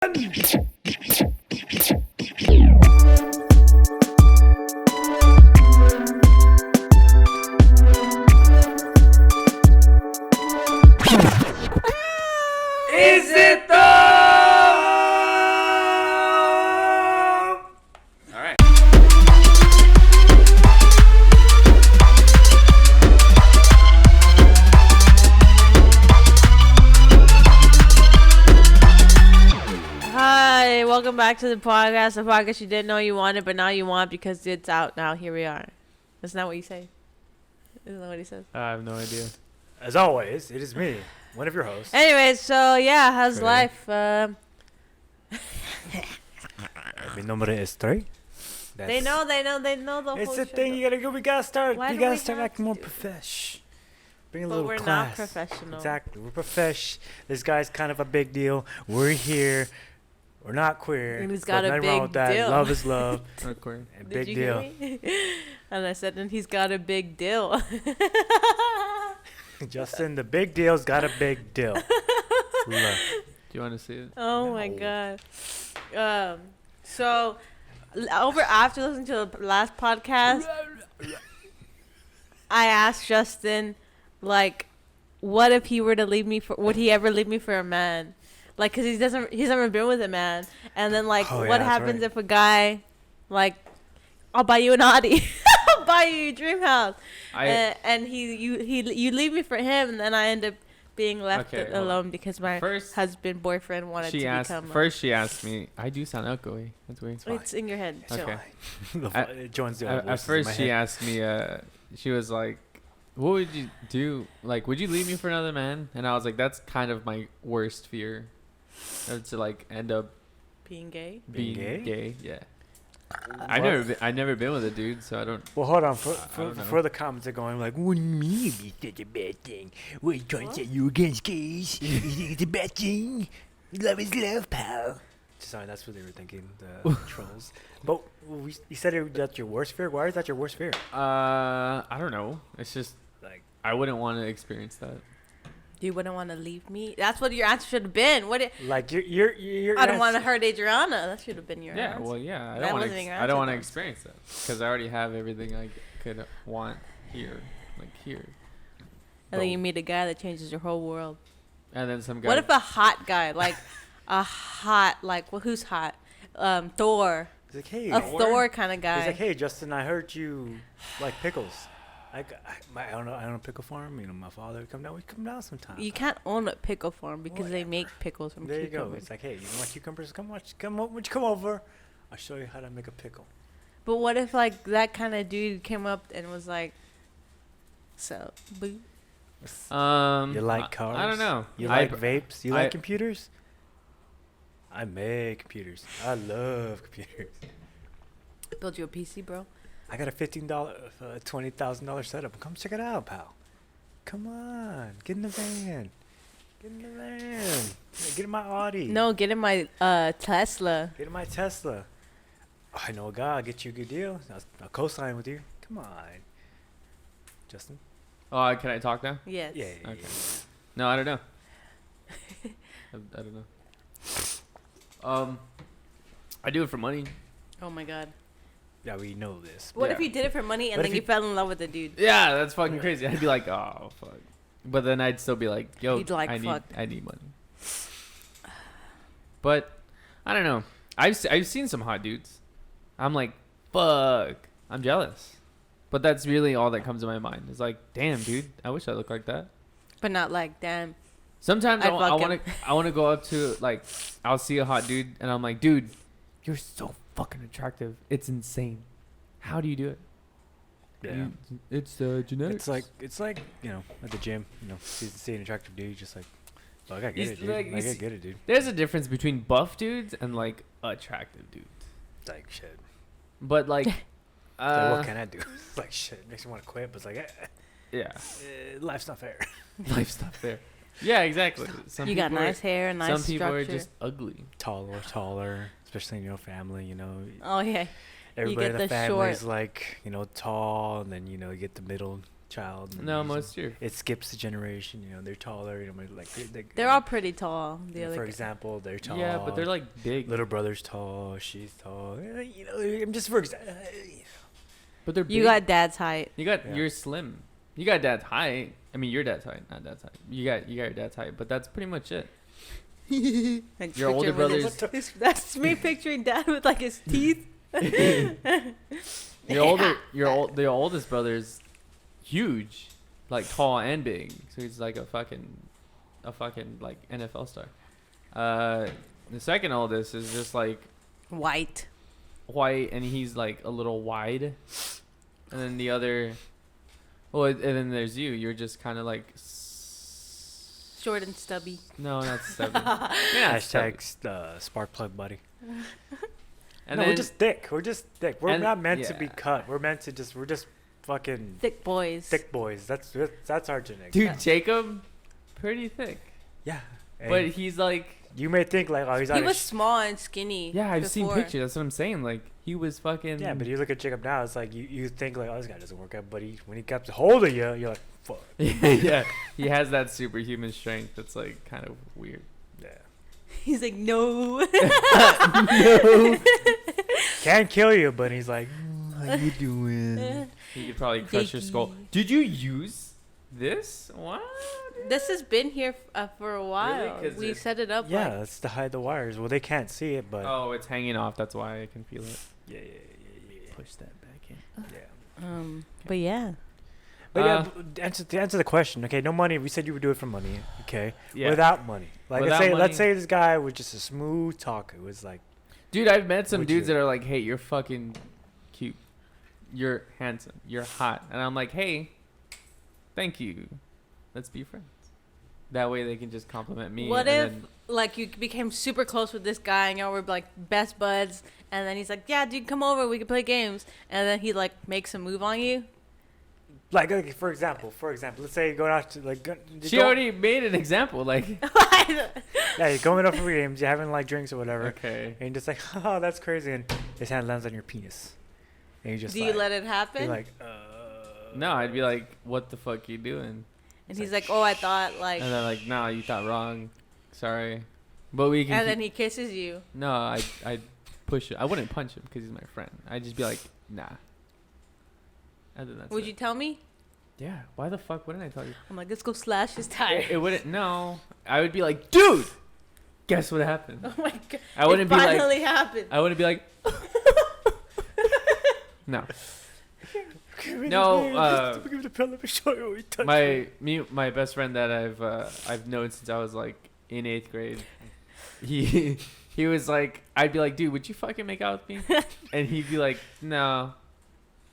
Is it though? All right. Hi, welcome back to the podcast you didn't know you wanted, but now you want because it's out now. Here we are. That's not what you say. Isn't that what he says? I have no idea. As always, it is me, one of your hosts. Anyways, so yeah, how's Right. life? Mi nombre es Trey. They know the whole It's the shit thing though. you gotta go. We gotta start. Why We do gotta we start have acting more to? profesh. Bring a But little we're class. not professional. Exactly. We're profesh. This guy's kind of a big deal. We're here. We're not queer. And he's but got a nothing wrong big with that. deal. Love is love. Awkward. And Did big you deal. hear me? And I said, and he's got a big deal. Justin, the big deal's got a big deal. Love. Do you want to see it? Oh my No. god. So after listening to the last podcast, I asked Justin, like, what if he were to leave me for? Would he ever leave me for a man? Like, cause he's never been with a man. And then like, Oh, yeah, what that's happens right. if a guy, like, I'll buy you an Audi, I'll buy you your dream house, and you leave me for him, and then I end up being left Okay, hold alone because my First, boyfriend wanted to she asked. become. She asked me. I do sound echoey. That's weird. It's in your head. It's So. Okay. fine. At- Joins the At first, she asked me. She was like, "What would you do? Like, would you leave me for another man?" And I was like, "That's kind of my worst fear, to like end up Being gay. Being being gay? gay." Yeah. What? I've never been with a dude, so I don't. Well, hold on. I don't know. For the comments are going like, "What do you mean it's such a bad thing? What are you trying to say? You against gays? You think it's a bad thing? Love is love, pal." Sorry, that's what they were thinking, the trolls. But you said that's your worst fear. Why is that your worst fear? I don't know. It's just Like, I wouldn't want to experience that. You wouldn't want to leave me. That's what your answer should have been. like you're I don't want to hurt Adriana. That should have been your Yeah, answer. well, yeah. That wasn't your I don't want to answer, experience that because I already have everything I could want here, like here. And then you meet a guy that changes your whole world. And then some guy. What if a hot guy, like who's hot? Thor. He's like, hey, A Thor kind of guy. he's like, hey, Justin, I heard you like pickles. I don't know. I own a pickle farm. You know, my father would come down. We come down sometime. You can't own a pickle farm because they Whatever. make pickles from There you go. cucumbers. It's like, hey, you want cucumbers? Would you come over? I'll show you how to make a pickle. But what if like that kind of dude came up and was like, "So, boo." You like cars? I don't know. You I- like vapes? You I- like computers? I make computers. I love computers. Build you a PC, bro. I got a $20,000 setup. Come check it out, pal. Come on, get in the van. Get in the van. Get in my Audi. No, get in my Tesla. Get in my Tesla. Oh, I know a guy. I'll get you a good deal. I'll co-sign with you. Come on, Justin. Oh, can I talk now? Yes. Yeah. Okay. No, I don't know. I don't know. I do it for money. Oh my god. Yeah, we know this. What Yeah. if you did it for money and What then if you you- fell in love with the dude? Yeah, that's fucking crazy. I'd be like, oh fuck, but then I'd still be like, yo, You'd like, I fuck. need money. But I don't know. I've seen some hot dudes. I'm like, fuck. I'm jealous. But that's really all that comes to my mind. It's like, damn, dude, I wish I looked like that. But not like, damn. Sometimes I'd I fuck want to I want to go up to, like, I'll see a hot dude and I'm like, dude, you're so fucking attractive. It's insane. How do you do it? Yeah. It's genetics. It's like at the gym. See an attractive dude, just like, oh, I gotta get He's it, dude. like- I you gotta see- get it, dude. There's a difference between buff dudes and like attractive dudes. It's like shit. But like, Like, what can I do? It's like shit. Makes me want to quit, but it's like, yeah, life's not fair. life's not fair. Yeah, exactly. Some You got people are- nice hair, nice Some people structure. are just ugly. taller, especially in your family. Oh yeah. Everybody get in the the family is short. like, tall, and then you get the middle child. And No, most year. it skips the generation. You know, they're taller. You know, like They're all pretty tall. The other for example, they're tall. Yeah, but they're like big. Little brother's tall. She's tall. You know, I'm just for example. But they're big. You got dad's height. You're slim. You got dad's height. I mean, your dad's height, not dad's height. You got your dad's height, but that's pretty much it. Like Your older picture with brothers. that's me picturing dad with like his teeth. The oldest brother's huge, like tall and big. So he's like a fucking like NFL star. The second oldest is just like White. and he's like a little wide. And then the other, and then there's you. You're just kind of like Short and stubby. no, not stubby. Yeah, Hashtag spark plug buddy. And no, then we're just thick. We're and- not meant to be yeah. cut. We're just fucking Thick boys. thick boys. That's our genetic. dude, Jacob, pretty thick, Yeah. but And he's like. you may think like, oh, he's He out was of small and skinny. Yeah, I've seen before. pictures. That's what I'm saying. Like he was fucking. yeah, but you look at Jacob now, it's like you think like, oh, this guy doesn't work out, but when he gets a hold of you, you're like, fuck. yeah, he has that superhuman strength. That's like kind of weird. Yeah. He's like, no. No. Can't kill you, but he's like, how you doing? He could probably crush your skull. Jakey. Did you use this? What? This has been here for a while. 'Cause We it- set it up. Yeah, Like, that's to hide the wires. Well, they can't see it, but Oh, it's hanging off. That's why I can feel it. yeah. Push that back in. Yeah. but yeah. But yeah, to answer the question, okay, no money. We said you would do it for money, okay? Yeah. Without money. Like Without let's money. say this guy was just a smooth talker. It was like, Dude, I've met some Would dudes you? that are like, "Hey, you're fucking cute. You're handsome. You're hot." And I'm like, "Hey, thank you. Let's be friends." That way they can just compliment me. What and if then- like you became super close with this guy and y'all were like best buds, and then he's like, "Yeah, dude, come over. We can play games." And then he like makes a move on you. like okay, for example, let's say you're going out to like. she already made an example? Like, Yeah, you're going out for games. You're having like drinks or whatever. okay. And you're just like, oh, that's crazy. And his hand lands on your penis. And you just Do like, you let it happen? you're like, No, I'd be like, "What the fuck you doing?" and he's like, "Oh, I thought like." And they're like, "No, you thought wrong. Sorry." But we can. And then he kisses you. No, I'd push it. I wouldn't punch him because he's my friend. I'd just be like, "Nah." And then that's Would it. you tell me? Yeah. Why the fuck wouldn't I tell you? I'm like, let's go slash his tire. It wouldn't. No. I would be like, "Dude, guess what happened?" Oh my god! I wouldn't it be like. finally happened. I wouldn't be like. No. No, my best friend that I've known since I was like in 8th grade. He was like, I'd be like, "Dude, would you fucking make out with me?" And he'd be like, "No."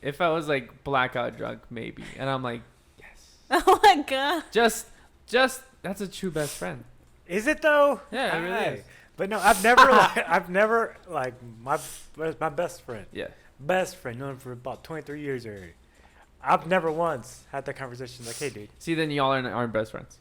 If I was like blackout drunk, maybe. And I'm like, "Yes." Oh my god! Just that's a true best friend. Is it though? Yeah, it really Aye. is. But no, I've never like my best friend. Yeah. Best friend, known for about 23 years already. I've never once had that conversation like, hey, dude. See, then y'all aren't best friends.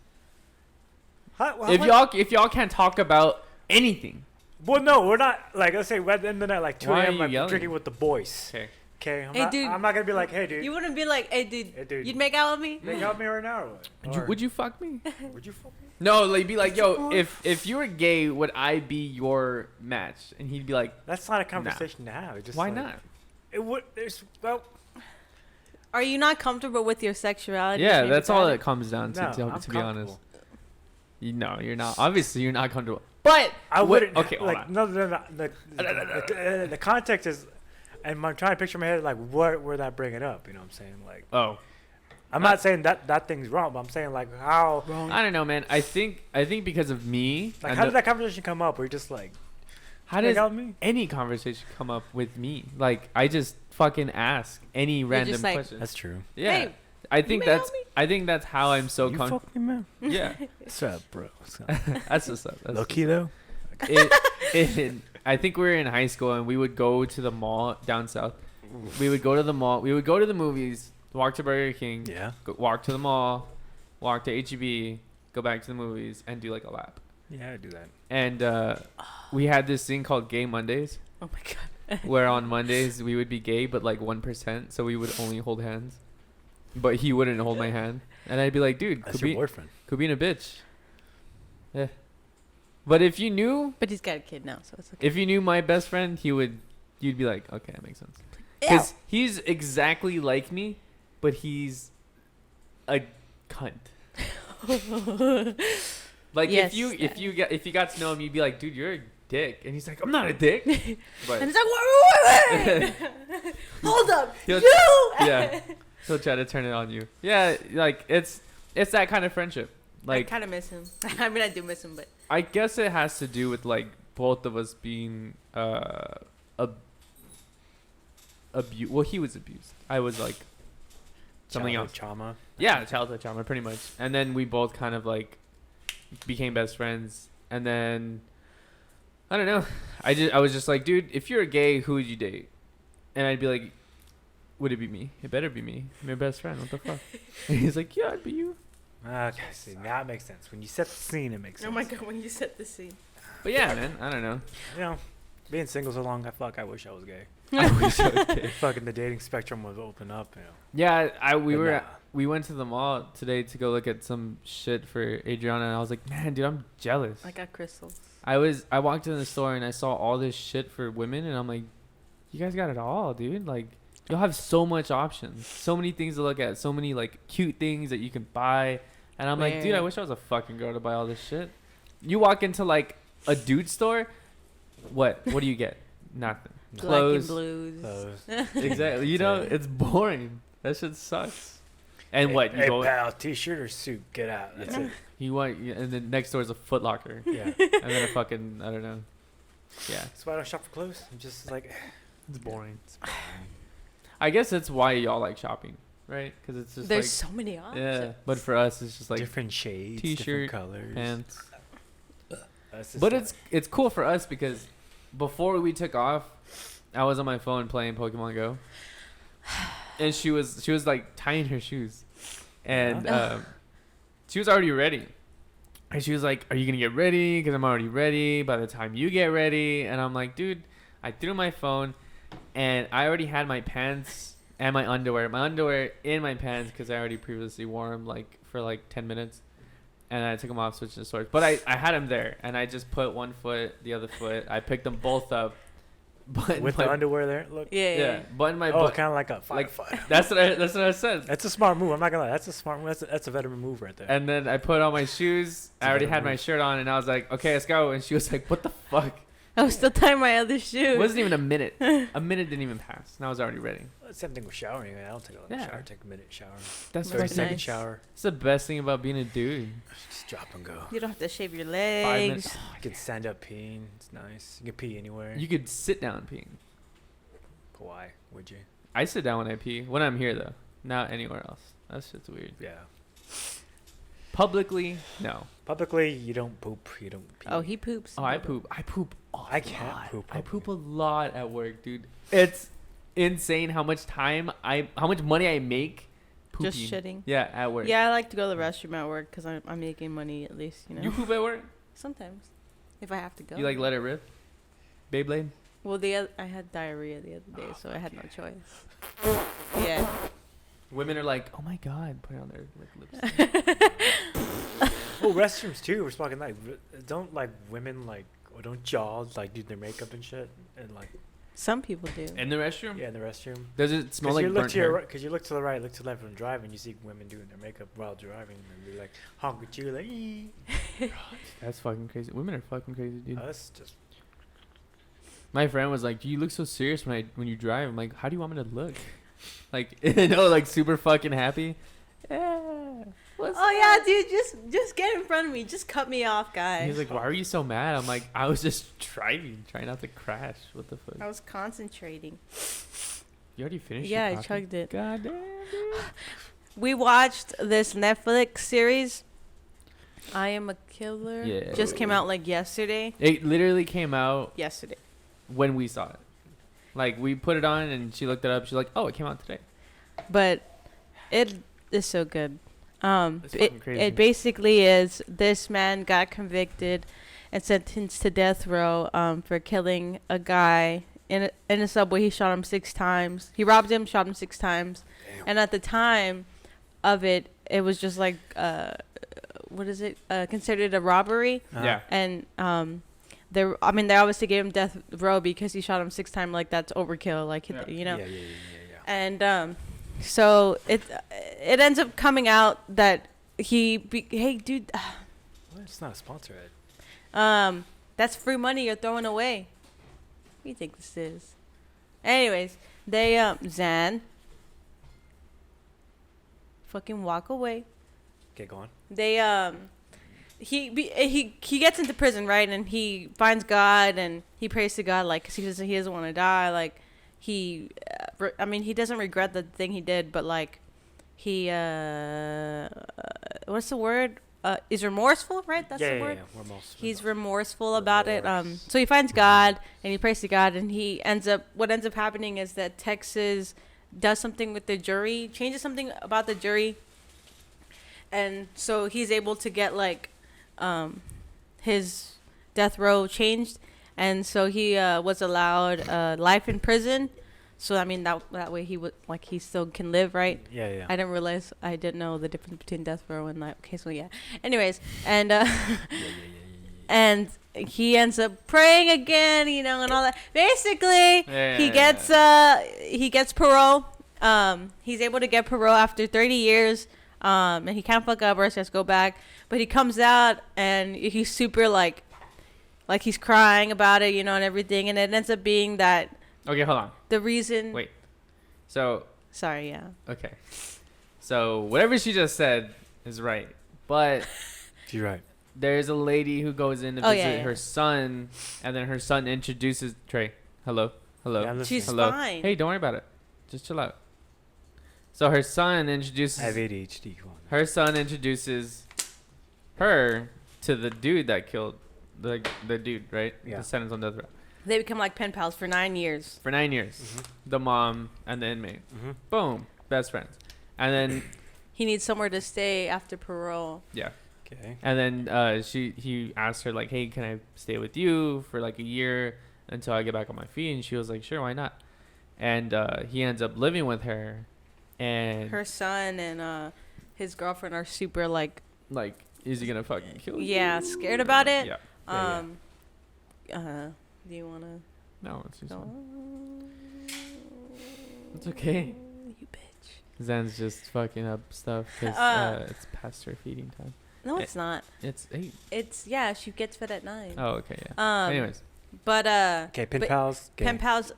How If y'all can't talk about anything. Well, no, we're not. Like, let's say at the end of the night, like 2 Why are a.m., you like yelling? drinking with the boys. Okay. Okay, Hey, dude. I'm not gonna be like, hey, dude. You wouldn't be like, "Hey, dude, Hey, dude. you'd make out with me?" Make out me right now or what? Would you fuck me? Would you fuck me? No, like be like, "Yo, if you were gay, would I be your match?" And he'd be like, That's not a conversation to have. It's just "Why like, not?" It would. There's well. Are you not comfortable with your sexuality? Yeah, Maybe that's all about it comes down to. No, to I'm be honest, comfortable. no, you're not. Obviously, you're not comfortable. But I what- wouldn't. Okay, hold like on. no. The context is, and I'm trying to picture in my head like what where that bring it up. You know what I'm saying? Like Oh, I'm not saying that thing's wrong, but I'm saying like how I don't know, man. I think because of me. like and how did that conversation come up? Where you're just like, how make does out with me? any conversation come up with me? Like I just fucking ask any random just like, question. That's true. Yeah, Hey, I think make out that's with me? I think that's how I'm so You comfortable. fuck me, man. Yeah, What's up, bro? What's up? that's what's up. That's Low key though. I think we were in high school and we would go to the mall down south. We would go to the mall. We would go to the movies, walk to Burger King, Yeah. walk to the mall, walk to HEB, go back to the movies, and do like a lap. Yeah, I do that. And we had this thing called Gay Mondays, oh my god! where on Mondays we would be gay, but like 1%, so we would only hold hands. but he wouldn't hold my hand, and I'd be like, dude, That's your boyfriend. could be in a bitch. Yeah. But if you knew, But he's got a kid now, so it's okay. if you knew my best friend, you'd be like, okay, that makes sense. Ew. Because he's exactly like me, but he's a cunt. Like Yes. if you got to know him, you'd be like, dude, you're a dick, and he's like, I'm not a dick. But And he's like, wait. Hold up, He'll- you. yeah, he'll try to turn it on you. Yeah, like it's that kind of friendship. I Like kind of miss him. I mean, I do miss him, but I guess it has to do with like both of us being well, he was abused. I was like something else. Trauma. Yeah, childhood trauma, pretty much. And then we both kind of like became best friends. And then I don't know. I was just like, dude, if you're gay, who would you date? And I'd be like, would it be me? It better be me. I'm your best friend. What the fuck? And he's like, yeah, it'd be you. Okay, see, now it makes sense. When you set the scene, it makes sense. oh my god, when you set the scene. But yeah, man, I don't know. You know, being single so long, I wish I was gay. I wish I was gay. Fucking the dating spectrum was open up, you know. Yeah, But we went to the mall today to go look at some shit for Adriana, and I was like, man, dude, I'm jealous. I got crystals. I walked in the store and I saw all this shit for women, and I'm like, you guys got it all, dude. Like, you'll have so much options, so many things to look at, so many like cute things that you can buy. And I'm like, dude, I wish I was a fucking girl to buy all this shit. You walk into like a dude store, what do you get? Nothing. Clothes. Black and blues. Clothes. Exactly. You know, it's boring. That shit sucks. And what you Hey, go? pal, t-shirt or suit? Get out. That's it. You want? And then next door is a Foot Locker, Yeah. and then a fucking I don't know. Yeah, That's why I don't shop for clothes. I'm just like, it's boring. I guess that's why y'all like shopping, right? Because it's just There's so many like options. yeah. But for us, it's just like different shades, t-shirt, different colors, pants. That's just But like- it's cool for us because before we took off, I was on my phone playing Pokemon Go, and she was like tying her shoes, and she was already ready, and she was like, "Are you gonna get ready? Because I'm already ready. By the time you get ready," and I'm like, "Dude," I threw my phone, and I already had my pants and my underwear in my pants because I already previously wore them like for like 10 minutes. And I took them off, switched to shorts. But I had them there, and I just put one foot, the other foot. I picked them both up. But with the underwear there. Look. Yeah. button my Oh, butt. kind of like a firefighter. That's what I said. That's a smart move. I'm not gonna lie. That's a smart move. That's a veteran move right there. And then I put on my shoes. I already had my move. shirt on, and I was like, "Okay, let's go." And she was like, "What the fuck?" I was still tying my other shoe. It wasn't even a minute. A minute didn't even pass, and I was already ready. Same thing with showering. I don't take a Yeah. shower. Take a minute shower. That's Very 30-second nice. shower. It's the best thing about being a dude. Just drop and go. You don't have to shave your 5 legs. minutes. You can stand up peeing. It's nice. You can pee anywhere. You could sit down peeing. Why would you? I sit down when I pee. When I'm here, though, not anywhere else. That shit's weird. Yeah. Publicly, no. Publicly, you don't poop. You don't pee. Oh, he poops. Oh, I poop. I poop. I can't poop I publicly. poop a lot at work, dude. It's insane how much money I make pooping. Just shitting. Yeah, at work. Yeah, I like to go to the restroom at work because I'm making money at least, you know. You poop at work? Sometimes, if I have to go. You like let it rip? Beyblade? Well, I had diarrhea the other day, so I had no choice. Yeah. Women are like, oh my god, put it on their lips. Well, restrooms too. We're talking like, don't like women like, or don't y'all like do their makeup and shit and like, Some people do. In the restroom? yeah, in the restroom. Does it smell like you look burnt to your hair? right, because you look to the right, look to the left when driving, you see women doing their makeup while driving, and you're like honk at you like, "Ee." That's fucking crazy. Women are fucking crazy, dude. That's just My friend was like, "You look so serious when you drive." I'm like, "How do you want me to look?" Like, like super fucking happy. Yeah. Oh yeah, dude, just get in front of me. Just cut me off, guys. He's like, "Why are you so mad?" I'm like, "I was just driving, trying not to crash." What the fuck? I was concentrating. You already finished? Yeah, your I coffee? chugged it. God damn, dude. We watched this Netflix series. I Am a Killer. Yeah. Just came out like yesterday. It literally came out Yesterday. when we saw it. Like, we put it on and she looked it up. She's like, "Oh, it came out today." But it is so good. It's fucking crazy. It basically is this man got convicted and sentenced to death row for killing a guy in a subway. He shot him 6 times. He robbed him, shot him 6 times. damn. And at the time, of it, it was just like what is it? Considered a robbery. Yeah. And they obviously gave him death row because he shot him 6 times. Like that's overkill. Like you know. Yeah. And so it ends up coming out that hey dude. Well, it's not a sponsor ad. That's free money you're throwing away. What do you think this is? Anyways, they Zan. Fucking walk away. Okay, go on. They he gets into prison, right? And he finds God and he prays to God, like, 'cause he doesn't want to die. Like he doesn't regret the thing he did, but like he what's the word? Is remorseful, right? That's the word. Yeah. He's remorseful about it. So he finds God and he prays to God, and what ends up happening is that Texas does something with the jury, changes something about the jury, and so he's able to get like his death row changed, and so he was allowed life in prison. So I mean that way he would, like, he still can live, right? Yeah. I didn't know the difference between death row and life. Okay, so yeah. Anyways, and and he ends up praying again, you know, and all that. Basically, he gets parole. He's able to get parole after 30 years. And he can't fuck up or else he has to go back. But he comes out and he's super like he's crying about it, you know, and everything. And it ends up being that. Okay, hold on. The reason. Wait. So. Sorry, yeah. Okay. So whatever she just said is right, but She's right. there's a lady who goes in to visit her son, and then her son introduces Trey. Hello. Yeah, she's Hello. fine. Hey, don't worry about it. Just chill out. So her son introduces. I have ADHD. Come on. Her son introduces her to the dude that killed the dude, right? Yeah. The sentence on death row. They become like pen pals for 9 years. For 9 years. Mm-hmm. The mom and the inmate. Boom. Best friends. And then He needs somewhere to stay after parole. yeah. Okay. And then he asked her, like, hey, can I stay with you for like a year until I get back on my feet? And she was like, sure, why not? And he ends up living with her, and Her son and his girlfriend are super like is he gonna fucking kill you? Yeah, scared about it. Yeah. Do you wanna No, it's just go? it's okay. You bitch. Zen's just fucking up stuff because it's past her feeding time. No, it's not. It's 8. It's she gets fed at 9. Oh, okay, yeah. Anyways, But Okay, pen but pals. Okay. pen pals.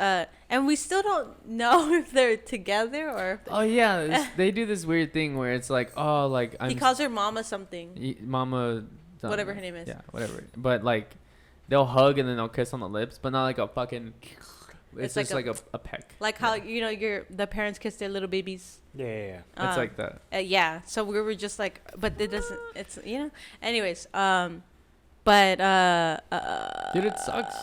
And we still don't know if they're together or. oh yeah, they do this weird thing where it's like, oh, like He calls her Mama something. Mama. Whatever her name is. Yeah, whatever. But like, they'll hug and then they'll kiss on the lips, but not like a fucking. It's just like a peck. Like how the parents kiss their little babies. Yeah. It's like that. Yeah. So we were just like, but it doesn't. It's Anyways, but dude, it sucks.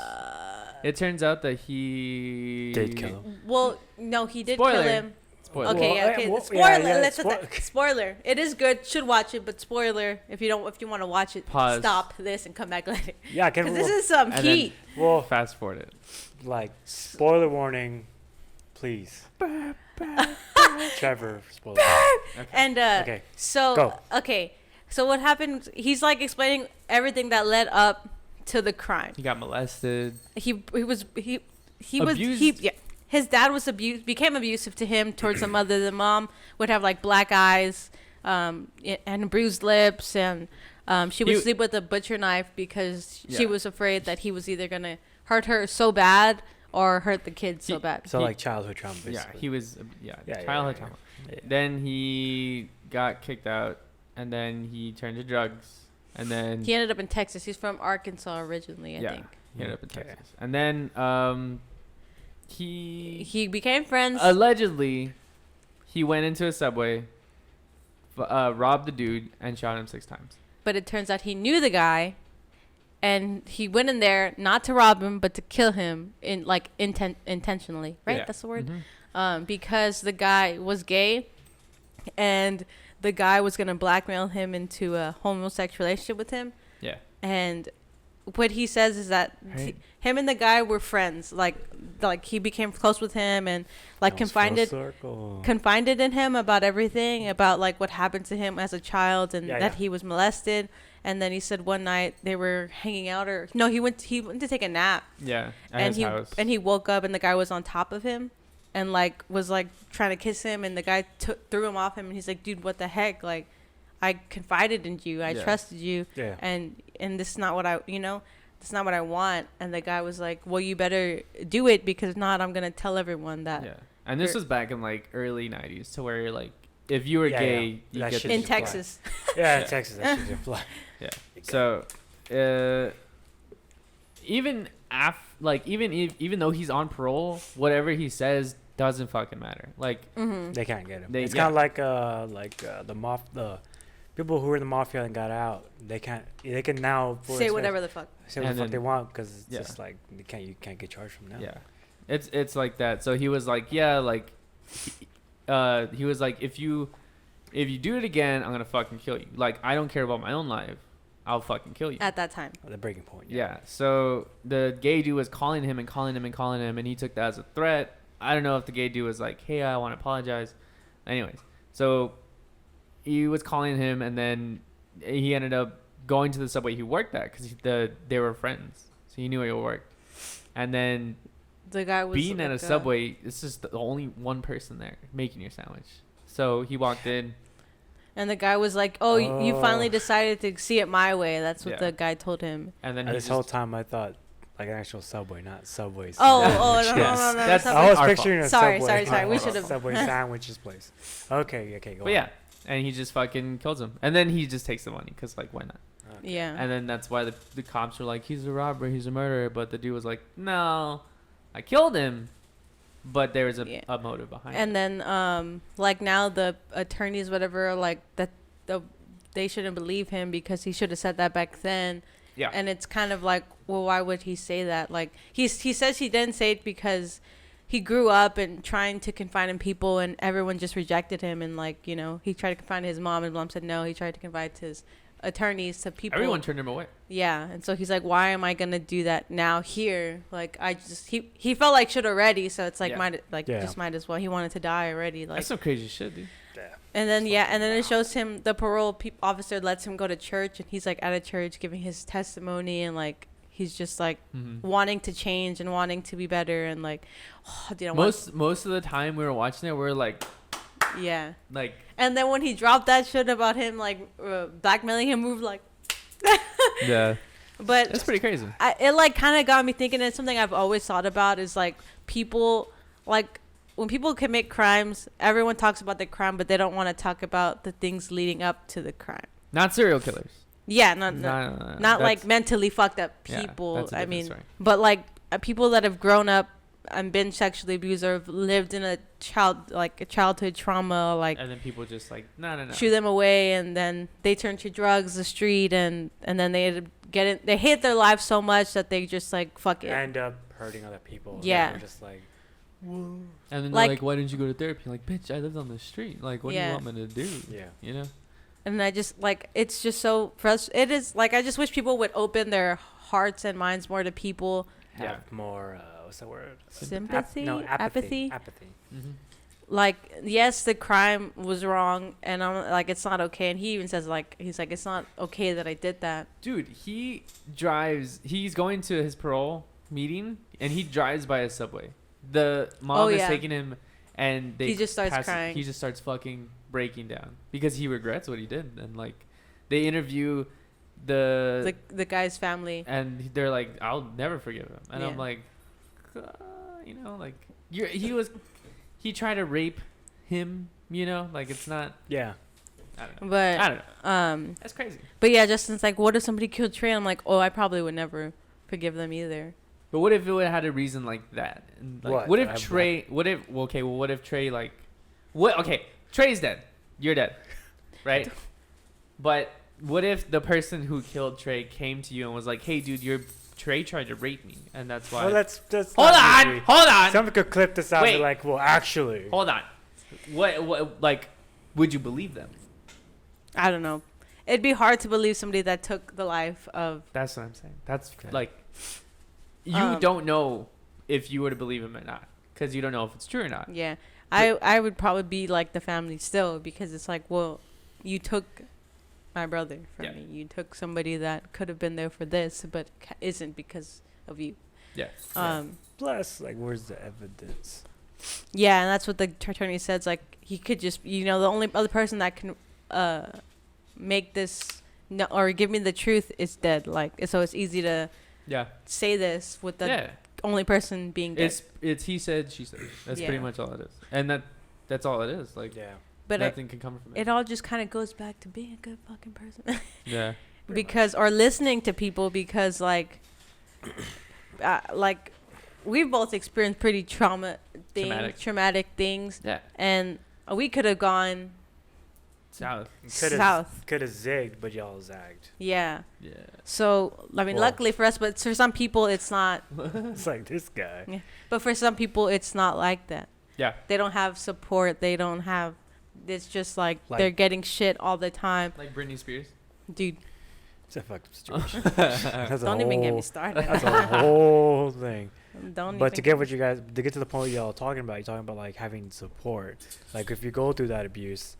It turns out that he Did kill him. Well, no, he did Spoiler. kill him. Spoiler. Okay, Well, yeah, okay. well, Spoiler. yeah, Let's spoiler. It is good. Should watch it, but spoiler if you want to watch it. Pause. Stop this and come back later. Yeah, Because this is some and heat. well, fast forward it. like, spoiler warning, please. Trevor, spoiler. Okay. And Okay. so Go. okay, so what happened? He's like explaining everything that led up to the crime. He got molested. He was Abused? yeah. His dad was became abusive to him towards the mother. The mom would have like black eyes, and bruised lips, and she would sleep with a butcher knife because she was afraid that he was either gonna hurt her so bad or hurt the kid so bad. So, like, childhood trauma, basically. Yeah, he was. Childhood yeah. trauma. Yeah. Then he got kicked out, and then he turned to drugs, and then He ended up in Texas. He's from Arkansas originally, I think. he ended up in Okay. Texas, and then He became friends. allegedly he went into a subway, robbed the dude, and shot him 6 times. But it turns out he knew the guy, and he went in there not to rob him, but to kill him intentionally. Right? Yeah. That's the word. Mm-hmm. Because the guy was gay, and the guy was gonna blackmail him into a homosexual relationship with him. Yeah. And what he says is that Right. him and the guy were friends. Like like he became close with him and like confided in him about everything, about like what happened to him as a child and that he was molested. And then he said one night they were hanging out, or no, he went to take a nap. Yeah, and he woke up and the guy was on top of him, and like was like trying to kiss him, and the guy threw him off him, and he's like, dude, what the heck? Like, I confided in you, I trusted you, and this is not what it's not what I want. And the guy was like, well, you better do it, because if not, I'm gonna tell everyone that. Yeah, and this was back in like early '90s, to where like if you were gay, you get in Texas. Yeah, in Texas, that should apply. Yeah. So, even even though he's on parole, whatever he says doesn't fucking matter. Like, they can't get him. It's kind of like the people who were in the mafia and got out. They can now say whatever the fuck. Say what the fuck they want, because it's just like you can't get charged from now. Yeah, it's like that. So he was like, he was like, if you do it again, I'm gonna fucking kill you. Like, I don't care about my own life. I'll fucking kill you. At that time. The breaking point. Yeah. So the gay dude was calling him, and he took that as a threat. I don't know if the gay dude was like, hey, I want to apologize. Anyways, so he was calling him, and then he ended up going to the subway he worked at, because they were friends. So he knew he worked. And then the guy was being at a subway, it's just the only one person there making your sandwich. So he walked in. And the guy was like, oh, you finally decided to see it my way. That's what the guy told him. And then this whole time I thought like an actual Subway, not Subway's. No. That's I was picturing a sorry. Subway. We should have. Subway sandwiches place. Okay, go on. Yeah, and he just fucking kills him. And then he just takes the money, because, like, why not? Okay. Yeah. And then that's why the cops were like, he's a robber, he's a murderer. But the dude was like, no, I killed him. But there was a motive behind it. And then, like, now the attorneys, whatever, like, they shouldn't believe him because he should have said that back then. Yeah. And it's kind of like, well, why would he say that? Like, he says he didn't say it because he grew up and trying to confide in people, and everyone just rejected him. And, like, he tried to confide in his mom, and mom said no. He tried to confide to his attorneys, to people. Everyone turned him away. Yeah. And so he's like, why am I going to do that now here? Like, he felt like shit already. So it's like, just might as well. He wanted to die already. Like, that's some crazy shit, dude. Yeah. And then, and then it shows him, the parole officer lets him go to church, and he's like at a church giving his testimony, and like, he's just like wanting to change and wanting to be better. And like, most of the time we were watching it, we were like, yeah. Like, and then when he dropped that shit about him, like, blackmailing him, moved like, yeah. But that's pretty crazy. It like kind of got me thinking. It's something I've always thought about, is like, people, like, when people commit crimes, everyone talks about the crime, but they don't want to talk about the things leading up to the crime. Not serial killers. Yeah, not like mentally fucked up people. Yeah, I mean, story. But like people that have grown up and been sexually abused, or have lived in a childhood trauma, like, and then people just like no, shoo them away, and then they turn to drugs, the street, and then they they hate their life so much that they just like fuck it. End up hurting other people. Yeah. They're just like, whoa. And then they're like, why didn't you go to therapy? I'm like, bitch, I lived on the street. Like, what do you want me to do? Yeah. And I just like, it's just so it is like, I just wish people would open their hearts and minds more to people. Have more what's the word? Sympathy? Apathy. Mm-hmm. Like, yes, the crime was wrong, and I'm like, it's not okay. And he even says, like, he's like, it's not okay that I did that. Dude, he's going to his parole meeting, and he drives by a Subway. The mom is taking him, and he just starts crying. He just starts fucking breaking down because he regrets what he did. And like, they interview the guy's family, and they're like, I'll never forgive him. And I'm like, like, he tried to rape him, like, it's not. Yeah. I don't know. But I don't know. That's crazy. But yeah, Justin's like, what if somebody killed Trey? I'm like, I probably would never forgive them either. But what if it would have had a reason like that? And like, what if Trey? What if Trey like? What? Okay, Trey's dead. You're dead, right? But what if the person who killed Trey came to you and was like, "Hey, dude, Trey tried to rape me, and that's why." Well, that's hold on. Someone could clip this out and be like, "Well, actually." Hold on. What? Like, would you believe them? I don't know. It'd be hard to believe somebody that took the life of. That's what I'm saying. That's like. You don't know if you were to believe him or not, because you don't know if it's true or not. Yeah. I would probably be like the family still, because it's like, well, you took my brother from me. You took somebody that could have been there for this, but isn't because of you. Yeah. Plus, like, where's the evidence? Yeah, and that's what the attorney says. Like, he could just, the only other person that can make this or give me the truth is dead. Like, so it's easy to say this with the only person being dead. It's he said, she said. That's pretty much all it is, and that's all it is. Like, but nothing can come from it. It all just kind of goes back to being a good fucking person. Yeah. Or listening to people, because like we've both experienced pretty traumatic things. Yeah. And we could have gone south. Could have zigged, but y'all zagged. Yeah. Yeah. So, I mean, luckily for us, but for some people, it's not. It's like this guy. Yeah. But for some people, it's not like that. Yeah. They don't have support. They don't have. It's just like they're getting shit all the time. Like Britney Spears. Dude. It's a fucked up situation. Don't even get me started. That's a whole thing. But to get to the point y'all talking about, you're talking about like having support. Like if you go through that abuse,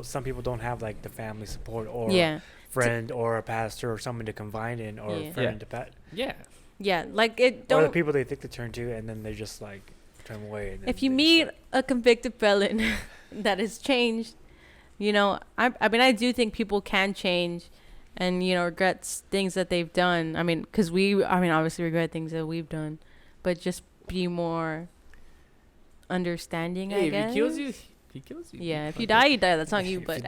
some people don't have like the family support or friend or a pastor or someone to confide in or a friend to pet. Yeah. Yeah, like it don't. Or the people they think to turn to, and then they just like turn away. And if you meet a convicted felon that has changed, I mean, I do think people can change and, regret things that they've done. I mean, because obviously regret things that we've done, but just be more understanding, I guess. If he kills you, he kills you. Yeah, if you die, you die. That's on you, but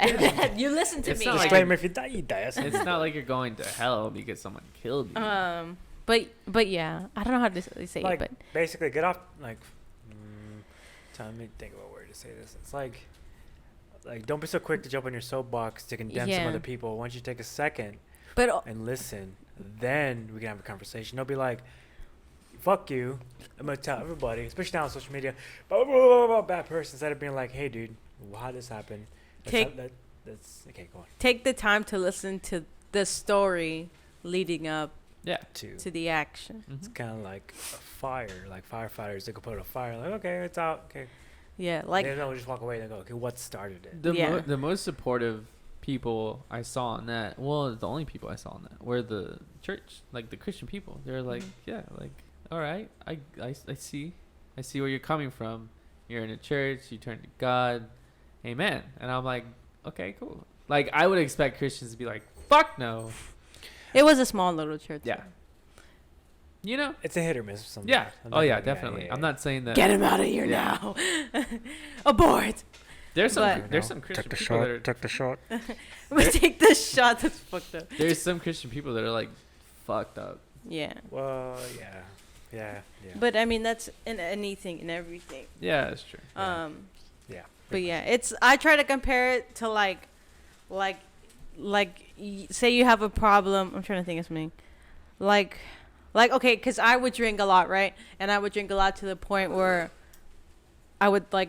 you listen to me. Disclaimer, if you die, you die. It's not like you're going to hell because someone killed you. But yeah, I don't know how to say it, but basically get off, like, time me think about where to say this. It's like don't be so quick to jump on your soapbox to condemn some other people. Once you take a second and listen, then we can have a conversation. Don't be like, fuck you, I'm gonna tell everybody, especially now on social media, blah, blah, blah, blah, bad person, instead of being like, hey dude, how did this happen? That's okay, go on. Take the time to listen to the story leading up to the action. Mm-hmm. It's kind of like a fire, like firefighters, they could put out a fire, like, okay, it's out, okay. Yeah, like they don't just walk away and go, okay, what started it? The most supportive people I saw on that, well, the only people I saw on that were the church, like the Christian people. They're like, like, all right, I see where you're coming from. You're in a church, you turn to God, amen. And I'm like, okay, cool. Like, I would expect Christians to be like, fuck no. It was a small little church. Yeah. It's a hit or miss. Sometimes. Yeah. Oh yeah, definitely. I'm not saying that. Get him out of here now. Abort. There's some Christian people that are take the shot. We take the shot. That's fucked up. There's some Christian people that are like fucked up. Yeah. Well, yeah. But I mean, that's in anything and everything. Yeah, that's true. Yeah. But yeah, I try to compare it to like say you have a problem. I'm trying to think of something. Like okay, because I would drink a lot, right? And I would drink a lot to the point where I would, like,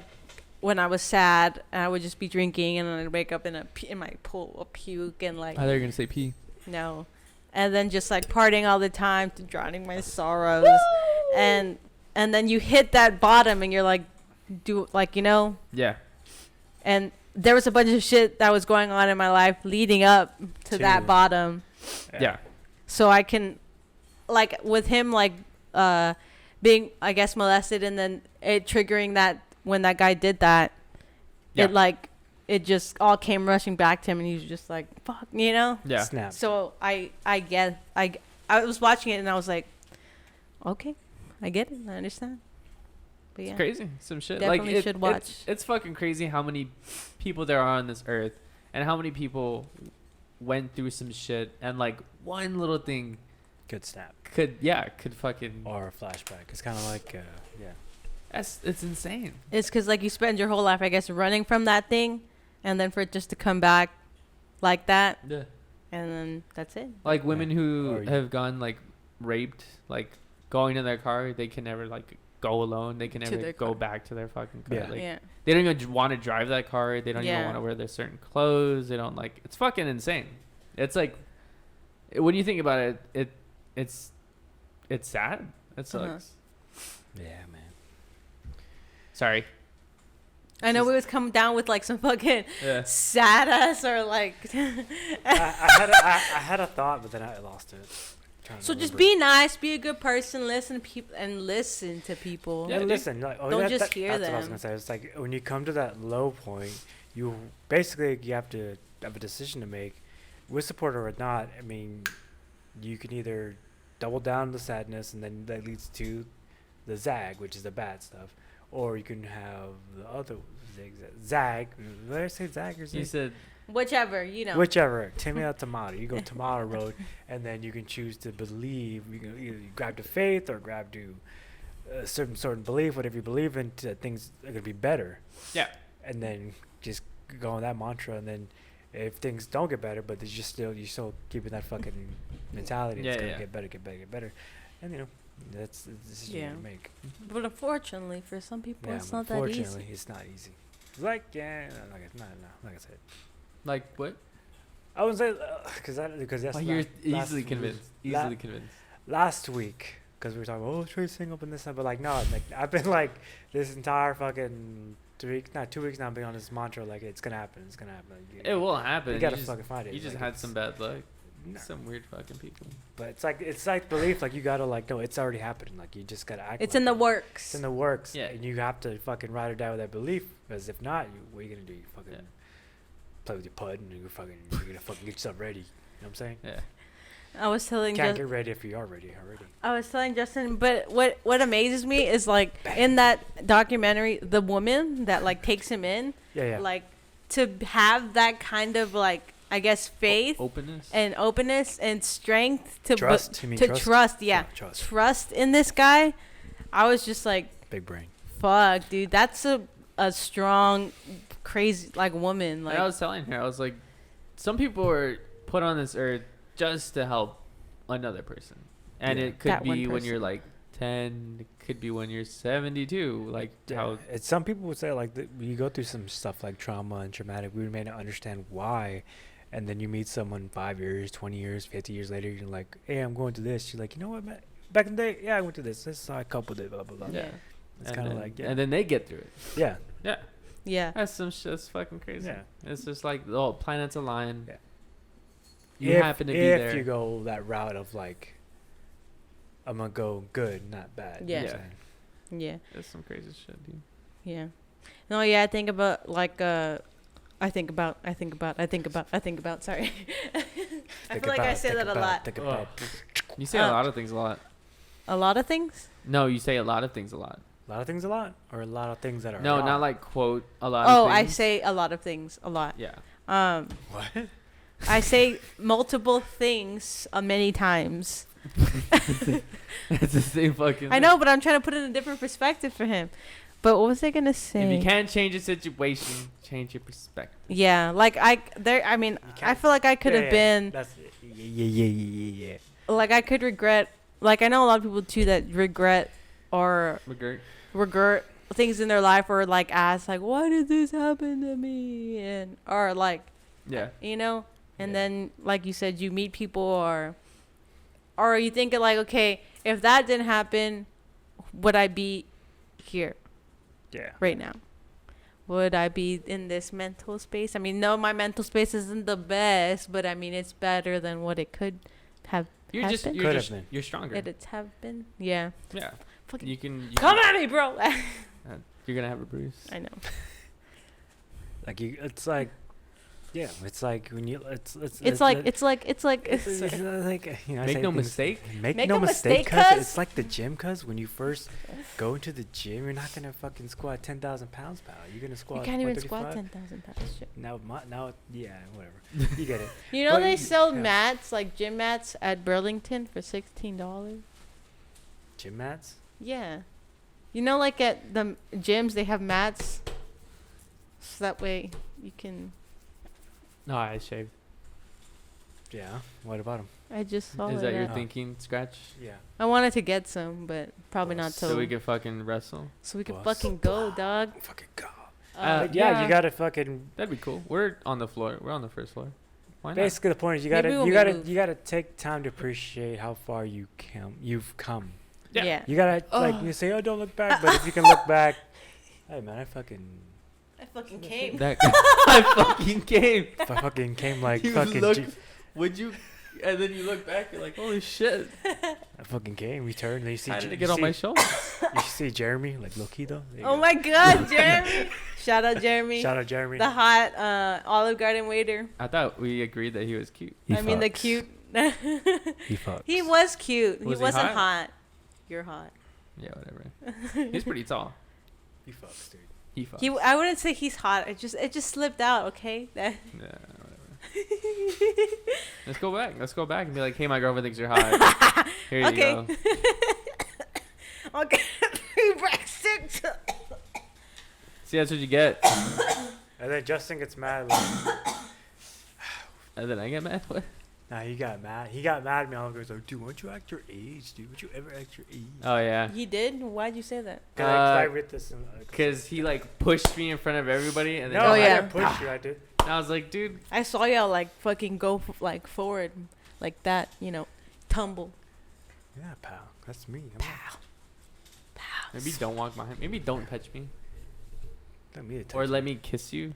when I was sad, I would just be drinking, and then I'd wake up in my pool of puke and like. I thought you were gonna say pee. No, and then just like partying all the time to drowning my sorrows, and then you hit that bottom, and you're like, Yeah. And there was a bunch of shit that was going on in my life leading up to that bottom. Yeah. So I can. Like with him, like being, I guess, molested, and then it triggering that when that guy did that, it just all came rushing back to him, and he was just like, "Fuck," Yeah. Snap. So I was watching it, and I was like, "Okay, I get it, I understand." But yeah, it's crazy. Some shit. Definitely should watch. It's fucking crazy how many people there are on this earth, and how many people went through some shit, and like one little thing. Could snap. Could fucking. Or a flashback. It's kind of like, It's insane. It's because, like, you spend your whole life, I guess, running from that thing, and then for it just to come back like that. Yeah. And then that's it. Like, women who have gone, like, raped, like, going in their car, they can never, like, go alone. They can never go back to their fucking car. Yeah. Like, they don't even want to drive that car. They don't even want to wear their certain clothes. They don't, like, it's fucking insane. It's like, when you think about it, it's sad. That sucks. Yeah, man. Sorry. I know we was coming down with like some fucking Yeah. sad ass or like. I had a thought, but then I lost it. So just be nice, be a good person, listen to people, and listen to people. Yeah, listen. Like, Don't just hear that's what I was them. gonna say. It's like when you come to that low point, you basically you have to have a decision to make, with support or not. I mean, you can either double down on the sadness, and then that leads to the zag, which is the bad stuff, or you can have the other zag. Did I say zag or zag? You said Whichever, you know. Whichever, tomato, tomato. You go tomato road, and then you can choose to believe. You can either grab to faith or grab to a certain sort of belief, whatever you believe in, to things are gonna be better. Yeah. And then just go on that mantra, and then if things don't get better, but you're still keeping that fucking mentality. It's gonna get better, get better, get better, and you know that's the decision you make. But unfortunately, for some people, Yeah, it's not that easy. unfortunately, it's not easy. It's like like I said. like what? I wouldn't say because that's You're easily convinced. Last week, because we were talking, oh, tracing up and this, but like no, like I've been like this entire fucking 2 weeks now. I've been on this mantra like it's gonna happen. It's gonna happen. Like, It will happen. You gotta fucking find it. You just like, had some bad luck. No. Some weird fucking people. But it's like belief. Like you gotta like no, it's already happening. Like you just gotta act. It's like in the it. works. It's in the works. Yeah. And you have to fucking ride or die with that belief. Because if not, what are you gonna do? You fucking play with your pud and you're gonna fucking get yourself ready. You know what I'm saying? Yeah. I was telling Can't get ready if you are ready already. I was telling Justin, but what amazes me is like in that documentary, the woman that like takes him in, like to have that kind of like I guess faith, openness and strength to trust. Trust in this guy. I was just like, big brain. Fuck, dude, that's a strong, crazy like woman. Like and I was telling her, I was like, some people are put on this earth just to help another person, and it could be when you're like 10, it could be when you're 72. Like how it's some people would say like you go through some stuff like trauma and traumatic, we may not understand why, and then you meet someone 5 years, 20 years, 50 years later, you're like, hey, I'm going through this. You're like, you know what, man, back in the day, I went through this is how I coupled it, blah blah blah. It's kind of like and then they get through it. That's fucking crazy. It's just like the planets align. You happen to be there. If you go that route of like, I'm gonna go good, not bad. Yeah. That's some crazy shit, dude. Yeah. No, yeah, I think about like I think about. Sorry. I feel like I say that a lot. You say a lot of things a lot. A lot of things? No, you say a lot of things a lot. A lot of things a lot, or a lot of things that are. No, not like quote a lot. Oh, of things. I say a lot of things a lot. Yeah. What? I say multiple things many times. It's the same fucking. I know, but I'm trying to put it in a different perspective for him. But what was I gonna say? If you can't change a situation, change your perspective. Yeah, like I feel like I could have been. That's yeah. Like I could regret. Like I know a lot of people too that regret things in their life, or like ask like, why did this happen to me, and or like, you know, and then like you said, you meet people or you think like, okay, if that didn't happen, would I be here? Yeah. Right now, would I be in this mental space? I mean, no, my mental space isn't the best, but I mean, it's better than what it could have. You're stronger. It'd have been. Yeah. Yeah. Fucking you can come at me, bro. You're gonna have a bruise. I know. Like it's like, yeah, it's like when you it's like you know, make no mistake. Make no mistake, cuz it's like the gym, cuz when you first go into the gym, you're not gonna fucking squat 10,000 pounds, pal. You're gonna squat. You can't even squat 10,000 pounds. Shit. Now, yeah, whatever. You get it. You know they sell mats, like gym mats, at Burlington for $16. Gym mats? Yeah. You know, like at the gyms, they have mats, so that way you can. No, I shaved. Yeah. What about them? I just saw it. Is that your thinking, Scratch? Yeah. I wanted to get some, but probably not till. So we could fucking wrestle. So we could fucking go, dog. Fucking go. Yeah, you gotta fucking. That'd be cool. We're on the floor. We're on the first floor. Why not? Basically, the point is you gotta take time to appreciate how far you've come. Yeah. You gotta like you say, oh, don't look back, but if you can look back, hey man, I fucking came. That I fucking came. if I fucking came like You fucking look, would you? And then you look back, you're like, holy shit. I fucking came. We turned. And you see, How did it get on my shoulder? You see Jeremy like low key though. There you Oh go. my God, Jeremy! Shout out Jeremy. Shout out Jeremy. The hot Olive Garden waiter. I thought we agreed that he was cute. He I mean the fucks. cute. He fucks. He was cute. Was he he wasn't hot? hot. You're hot. Yeah, whatever. He's pretty tall. He fucks, dude. He fucks. I wouldn't say he's hot. It just slipped out. Okay. Yeah, whatever. Let's go back. Let's go back and be like, hey, my girlfriend thinks you're hot. Here you Okay. go. Okay. 3 breadsticks. See, that's what you get. And then Justin gets mad. Like, And then I get mad. What? nah, he got mad. He got mad at me. All goes like, dude, why don't you act your age, dude? Would you ever act your age? Oh, yeah. He did. Why'd you say that? Cause I read this. Because he, like, pushed me in front of everybody. And then No, Oh, I yeah. didn't push you. I did. I was like, dude. I saw y'all like fucking go like forward, like that. Tumble. Yeah, pal. That's me. Pow. Pow. Maybe don't walk behind. Maybe don't touch me. Let me touch Or you. let me kiss you.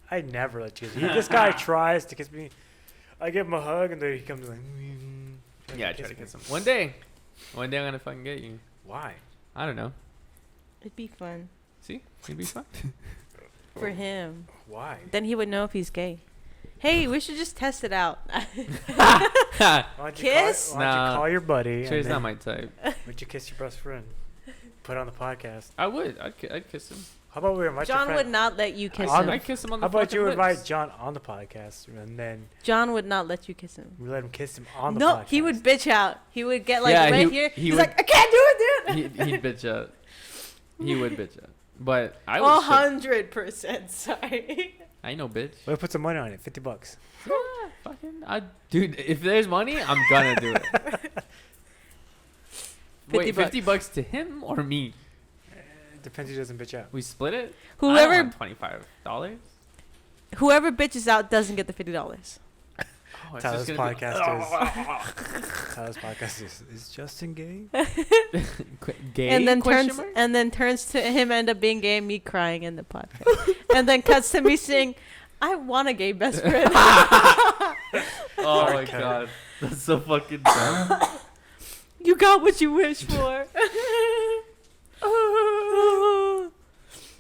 I never let you kiss me. This guy tries to kiss me. I give him a hug and then he comes like. Yeah, I try to kiss him. One day I'm going to fucking get you. Why? I don't know. It'd be fun See? It'd be fun. for him. Why? Then he would know if he's gay. Hey, we should just test it out. Why don't you Kiss? Call, why don't Nah. you call your buddy? Sure, and he's not then- my type. Why don't you kiss your best friend? Put it on the podcast. I would. I'd kiss him. How about we invite your John friend? would not let you kiss On him. the- I'd kiss him on the How about fucking you lips. invite John on the podcast and then John would not let you kiss him. we let him kiss him on the No, podcast? he would bitch out. He would get like Yeah, right he- here. he He's would- like, I can't do it, dude. He'd bitch out. He would bitch out. But I would. shit- 100%. Sorry. I know, bitch. We'll put some money on it. $50. Yeah, fucking. Dude, if there's money, I'm gonna do it. Wait, $50 $50 to him or me? Depends who doesn't bitch out. We split it. Whoever $25. whoever bitches out doesn't get the $50. Oh, it's Tyler's just gonna podcast Tyler's podcast is Justin gay? Gay? And then question mark? turns to him end up being gay, me crying in the podcast, and then cuts to me saying, "I want a gay best friend." Oh my Okay. god, that's so fucking dumb. You got what you wished for.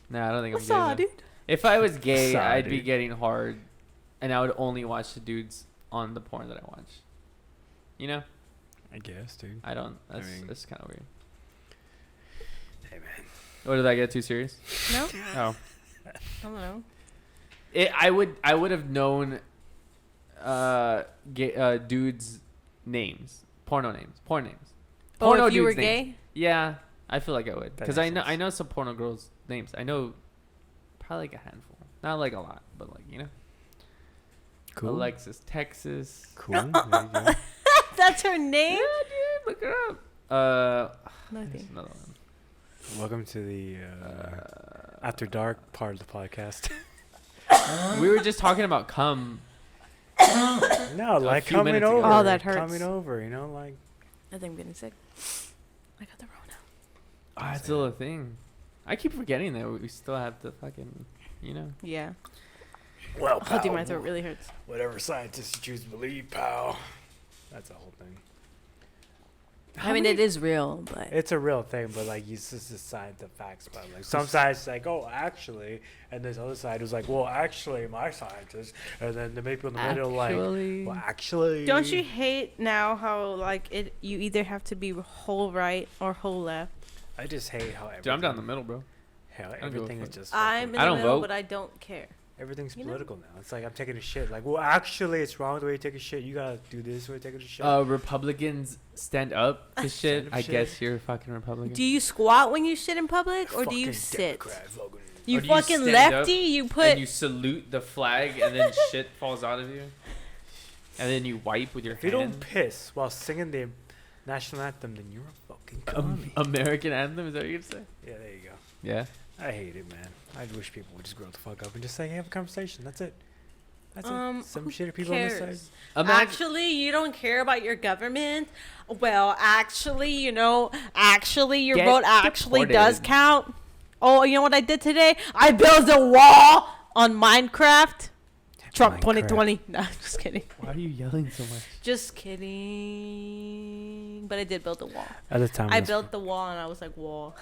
Nah, I don't think I'm What's gay. up, then. dude? If I was gay, Sorry, I'd be dude. getting hard, and I would only watch the dudes on the porn that I watch. You know, I guess, dude. I don't. I mean- That's kind of weird. Hey man. Or did I get too serious? No, Oh, I don't know. I would have known, dudes' names, porn names. Oh, Porno if you were dudes' names. gay, Yeah, I feel like I would, That because makes sense. I know some porno girls' names. I know probably like a handful, not like a lot, but like Cool. Alexis, Texas. Cool. There you go. that's her name. Yeah, dude, look her up. There's Nothing. another one. Welcome to the After Dark part of the podcast. We were just talking about cum. No, like few coming minutes ago. over. Oh, that hurts. Coming over, like. I think I'm getting sick. I got the Rona. Oh, it's still a thing. I keep forgetting that we still have to fucking, Yeah. Well, Oh, dude, my throat really hurts. Whatever scientists you choose to believe, pal. That's the whole thing. I mean, it is real, but It's a real thing, but like, it's just the science, the facts about it. Like, some sides like, oh, actually, and this other side was like, well, actually, my scientist, and then the people in the middle like, well, actually. don't you hate now how like you either have to be whole right or whole left? I just hate how everything. Dude, I'm down the middle, bro. How give a everything is fuck. just. I'm in I the don't middle, vote. but I don't care. Everything's You know? political now. It's like I'm taking a shit. Like, well, actually, it's wrong the way you take a shit. You gotta do this way you take a shit. Republicans stand up to shit. up I shit. guess you're a fucking Republican. Do you squat when you shit in public, or do you Fucking sit? Democrat, fucking- You Or do you fucking stand lefty. up You and put. you salute the flag, and then shit falls out of you, and then you wipe with your If you hand. don't piss while singing the national anthem, then you're a fucking commie. American anthem, is that what you're gonna say? Yeah, there you go. Yeah. I hate it, man. I wish people would just grow the fuck up and just say, hey, have a conversation. That's it. That's some shitty people on cares? this side. Actually, you don't care about your government. Well, actually, your Get vote actually does deported. count. Oh, you know what I did today? I built a wall on Minecraft. Trump Minecraft. 2020. No, I'm just kidding. Why are you yelling so much? Just kidding. But I did build a wall. At the time, I built the wall and I was like, wall.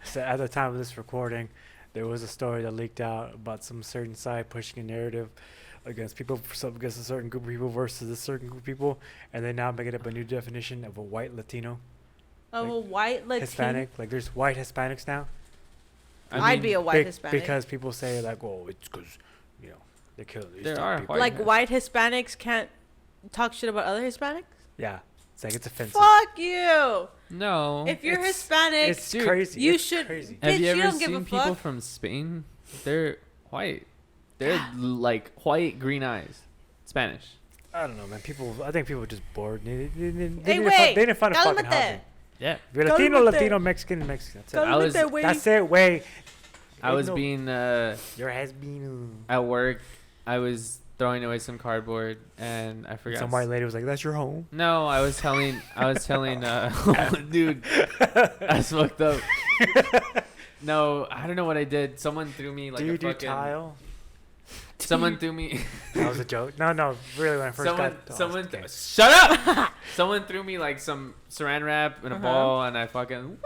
So at the time of this recording, there was a story that leaked out about some certain side pushing a narrative against people, against a certain group of people versus a certain group of people, and they now making up a new definition of a white Latino, Of Like, a white Latino. Hispanic. Like there's white Hispanics now. I'd be a white Be- Hispanic. because people say like, oh, it's because they kill these There type are people. white Like white Hispanics can't talk shit about other Hispanics? Yeah, it's like it's offensive. Fuck you. No. If you're It's- Hispanic, It's Dude, crazy. you It's should- Crazy. Bitch, Have you you ever don't give a seen people fuck. from Spain? They're white. They're like white, green eyes. Spanish. I don't know, man. I think people are just bored. They Hey, wait. didn't find a fucking Cálmate. housing. Yeah. If you're Latino, Cálmate. Latino, Mexican, Mexican. That's it. I was- Cálmate, güey. That's it. Way. I was No. being There has been at work. I was throwing away some cardboard and I forgot. some white lady was like, "That's your home." No, I was telling, dude, I fucked up. No, I don't know what I did. Someone threw me like Do you a do fucking. tile? Someone threw me. That was a joke. No. Really, when I first Someone, got. shut up! Someone threw me like some saran wrap and a ball, and I fucking,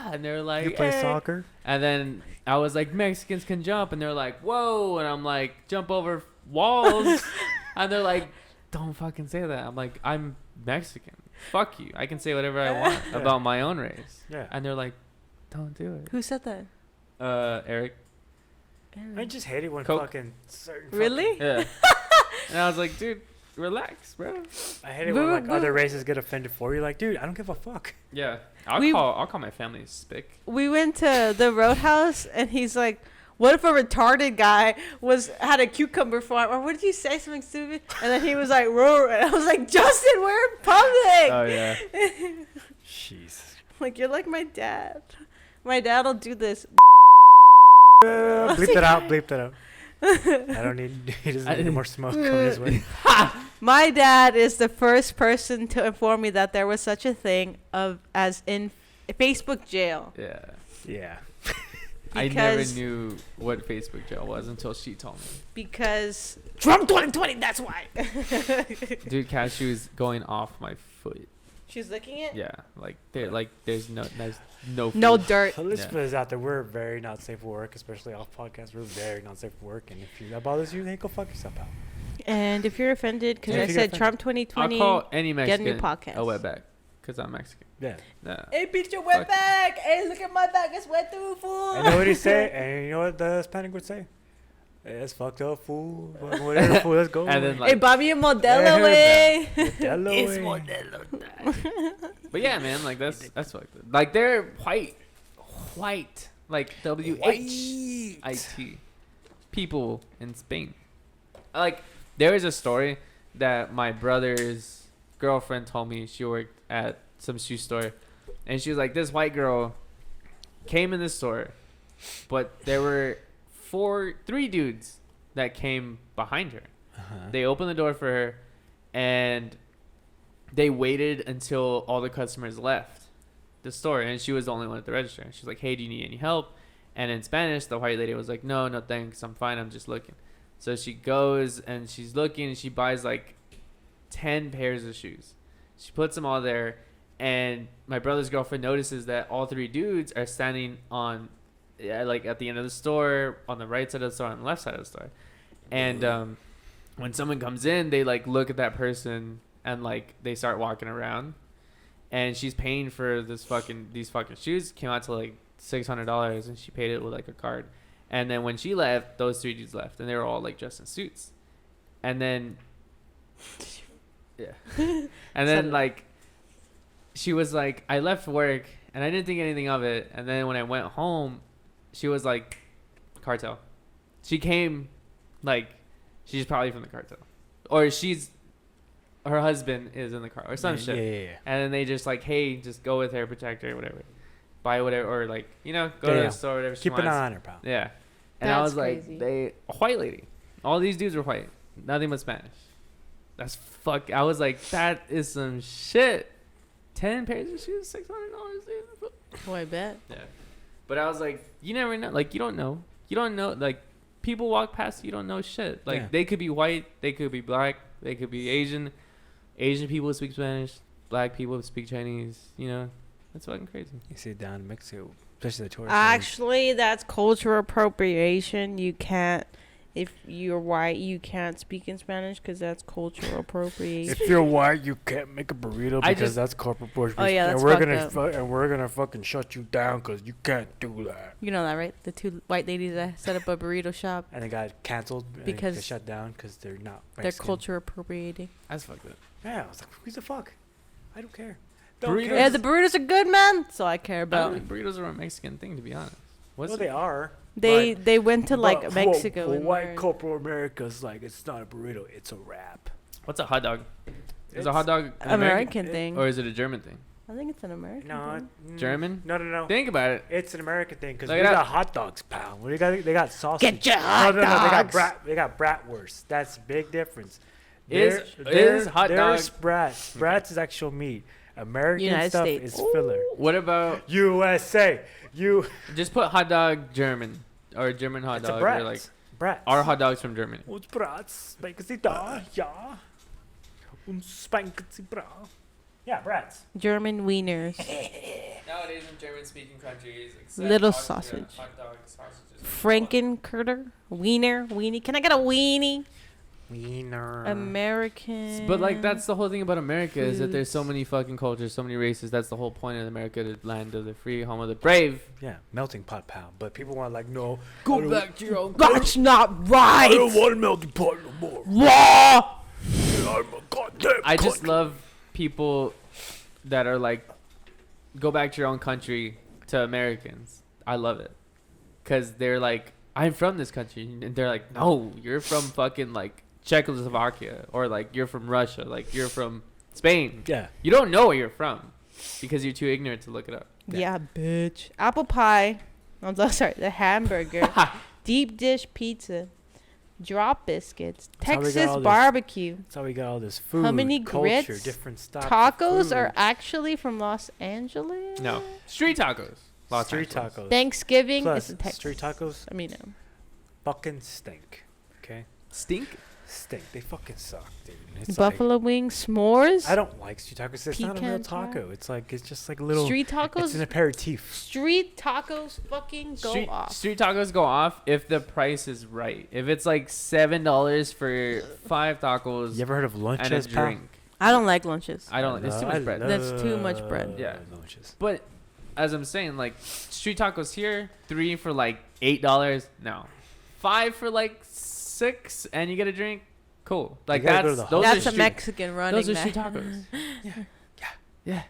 and they're like, You play "Eh." soccer? And then I was like, Mexicans can jump, and they're like, whoa, and I'm like, jump over walls, and they're like, don't fucking say that. I'm like, I'm Mexican. Fuck you. I can say whatever I want about my own race. Yeah. And they're like, don't do it. Who said that? Eric. I just hate it when Coke. fucking certain. Really? Yeah. And I was like, dude, relax, bro. I hate it when like other races get offended for you. Like, dude, I don't give a fuck. Yeah. We- I'll call my family spick. We went to the Roadhouse and he's like, what if a retarded guy had a cucumber farm? Or what did you say? Something stupid? And then he was like, roar. And I was like, Justin, we're in public. Oh, yeah. Jeez. Like, you're like my dad. My dad will do this. Bleep that out. Bleep that out. I don't need. He doesn't need any more smoke coming his way. My dad is the first person to inform me that there was such a thing as in Facebook jail. Yeah. Yeah. I never Because- knew what Facebook jail was until she told me. Because Trump 2020, that's why. Dude, Cashew's going off my foot. She's licking it? Yeah, like there's no No food. dirt. So let's Yeah. put this out there. We're very not safe for work, especially off podcast. We're very not safe for work. And if that bothers you, then go fuck yourself out. And if you're offended because Yeah, I if you get said Trump I'll 2020, call any get a Mexican new podcast. a wetback because I'm Mexican. Yeah. Nah. hey, bitch, your Fuck. wet back. Hey, look at my back. It's wet through, fool. And you know what he say? And you know what the Hispanic would say? Hey, that's fucked up, fool. Whatever, fool. Let's go. And then Hey, like, Bobby and Modelo, Yeah, way. Modelo, It's eh. Modelo. but yeah, man, like that's fucked up. Like they're white, like WHIT people in Spain. Like there is a story that my brother's girlfriend told me. She worked at some shoe store, and she was like, this white girl came in the store, but there were three dudes that came behind her. Uh-huh. They opened the door for her, and they waited until all the customers left the store, and she was the only one at the register. She's like, hey, do you need any help? And in Spanish, the white lady was like, no thanks, I'm fine, I'm just looking. So she goes and she's looking, and she buys like 10 pairs of shoes. She puts them all there, and my brother's girlfriend notices that all three dudes are standing on like at the end of the store, on the right side of the store, on the left side of the store. And when someone comes in, they like look at that person and like they start walking around, and she's paying for these fucking shoes. Came out to like $600, and she paid it with like a card. And then when she left, those three dudes left, and they were all like dressed in suits. And then and then like she was like, I left work and I didn't think anything of it, and then when I went home, she was like, cartel. She came like she's probably from the cartel, or her husband is in the car or some shit. Yeah. And then they just like, hey, just go with her, protect her, whatever, buy whatever, or like, you know, go to Yeah. the store, whatever she Keep an wants. eye on her, pal. Yeah. And I That's was like, crazy. a white lady. All these dudes were white. Nothing but Spanish. That's fuck. I was like, that is some shit. 10 pairs of shoes, $600. Oh, I bet. Yeah. But I was like, you never know. Like, you don't know. You don't know. Like, people walk past you don't know shit. Like, Yeah. they could be white. They could be black. They could be Asian. Asian people speak Spanish. Black people speak Chinese. You know? That's fucking crazy. You see it down in Mexico, especially the tourist areas. Actually, that's cultural appropriation. You can't, if you're white, you can't speak in Spanish because that's cultural appropriation. If you're white, you can't make a burrito I because just- that's corporate push. Oh, yeah, that's and we're fucked gonna up. and we're gonna fucking shut you down because you can't do that. You know that, right? The two white ladies that set up a burrito shop. And they got canceled and Because they shut down because they're not They're Mexican. culture appropriating. That's fucked up. Yeah, I was like, who's the fuck? I don't care. Burritos- Yeah, the burritos are good, man. So I care I about. don't think burritos are a Mexican thing, to be honest. What's Well, they are. They went to like But Mexico. For and white learned. corporate America's like it's not a burrito, it's a wrap. What's a hot dog? Is a It's hot dog an American it- thing. or is it a German thing? I think it's an American No, thing. German? No. Think about it. It's an American thing because Look we it up. got hot dogs, pal. They got sausage. Get your hot no, dogs. They got bratwurst. That's a big difference. Is hot dog- There's brats. Brats is actual meat. American United stuff States. is filler. What about USA. just put hot dog German or German hot It's a dog brat. or like Brats. our hot dogs from Germany? Uns brats. Spanken sie da. Ja. Uns spanken sie bra. Yeah, brats. German wieners. Nowadays in German-speaking countries, Little sausage. hot dog sausages. Frankenkirter. Wiener. Weenie. Can I get a weenie? Wiener. American. But like that's the whole thing about America is that there's so foods. many fucking cultures, so many races. That's the whole point of America, the land of the free, home of the brave. Yeah, melting pot, pal. But people want like, no. Go I don't- back to your own. That's not I don't right. want a melting pot no more. Law. I'm a goddamn I just cunt. love people that are like, go back to your own country to Americans. I love it. Because they're like, I'm from this country. And they're like, no, you're from fucking like Czechoslovakia. Or like, you're from Russia. Like, you're from Spain. Yeah. You don't know where you're from because you're too ignorant to look it up. Yeah, bitch. Apple pie. I'm so sorry. The hamburger. Deep dish pizza. Drop biscuits. how we got Texas all this barbecue. That's how we got all this food, How many culture, grits? different stuff. Tacos are actually from Los Angeles. No. Street tacos. Los street Angeles. tacos. Thanksgiving Plus, is in Texas. street tacos I mean, fucking stink. Okay? Stink? Stink. They fucking suck, dude. It's buffalo wings, s'mores. Like, I don't like street tacos. It's not a real Pecan pie. taco. It's just like a little. Street It's tacos. an aperitif. Street tacos fucking go off. Street tacos go off if the price is right. If it's like $7 for 5 tacos You ever heard of and a lunches, pal? drink, I don't like lunches. I don't. It's too much bread. That's too much bread. Yeah. Lunches. But as I'm saying, like street tacos here, 3 for like $8. No, 5 for like 6, and you get a drink. Cool. Like You gotta go that's to the those That's are a street, Mexican running. those are that. street tacos. Yeah.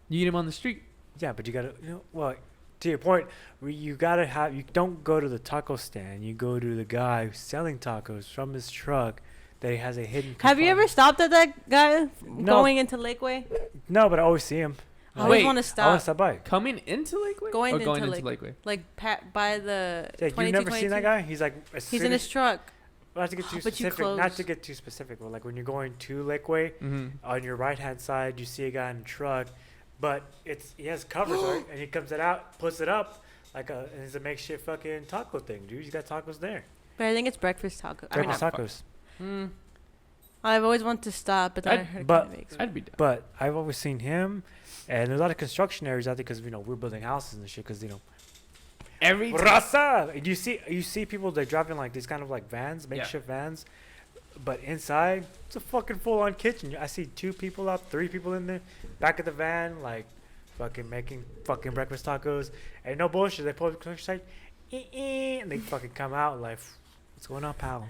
You eat them on the street. Yeah, but you gotta, well, to your point, you gotta have. You don't go to the taco stand. You go to the guy who's selling tacos from his truck. That he has a hidden. Have you ever compartment. stopped at that guy No. going into Lakeway? No, but I always see him. I always Wait, want to I want stop. to stop by. Coming into Lakeway Going or going into into Lakeway? Like by the. Yeah, you've never seen that 22. guy? He's like. He's in his truck. Not to get too But you specific. Not close. to get too specific, but like when you're going to Lakeway, Mm-hmm. on your right hand side, you see a guy in a truck, but he has covers, right? And he comes it out, puts it up, and it's a makeshift fucking taco thing, dude. He's got tacos there. But I think it's breakfast taco. I mean, Breakfast not- tacos. Mm, I've always wanted to stop, but then I I'd- heard it but- kinda makes I'd be down. But I've always seen him, and there's a lot of construction areas out there because we're building houses and shit. Because Every time. Raza, and you see people that driving like these kind of like vans, Yeah. makeshift vans, but inside it's a fucking full on kitchen. I see 2 people up, 3 people in there, back of the van, like fucking making fucking breakfast tacos, and no bullshit. They pull the like, and they fucking come out like, what's going on, pal?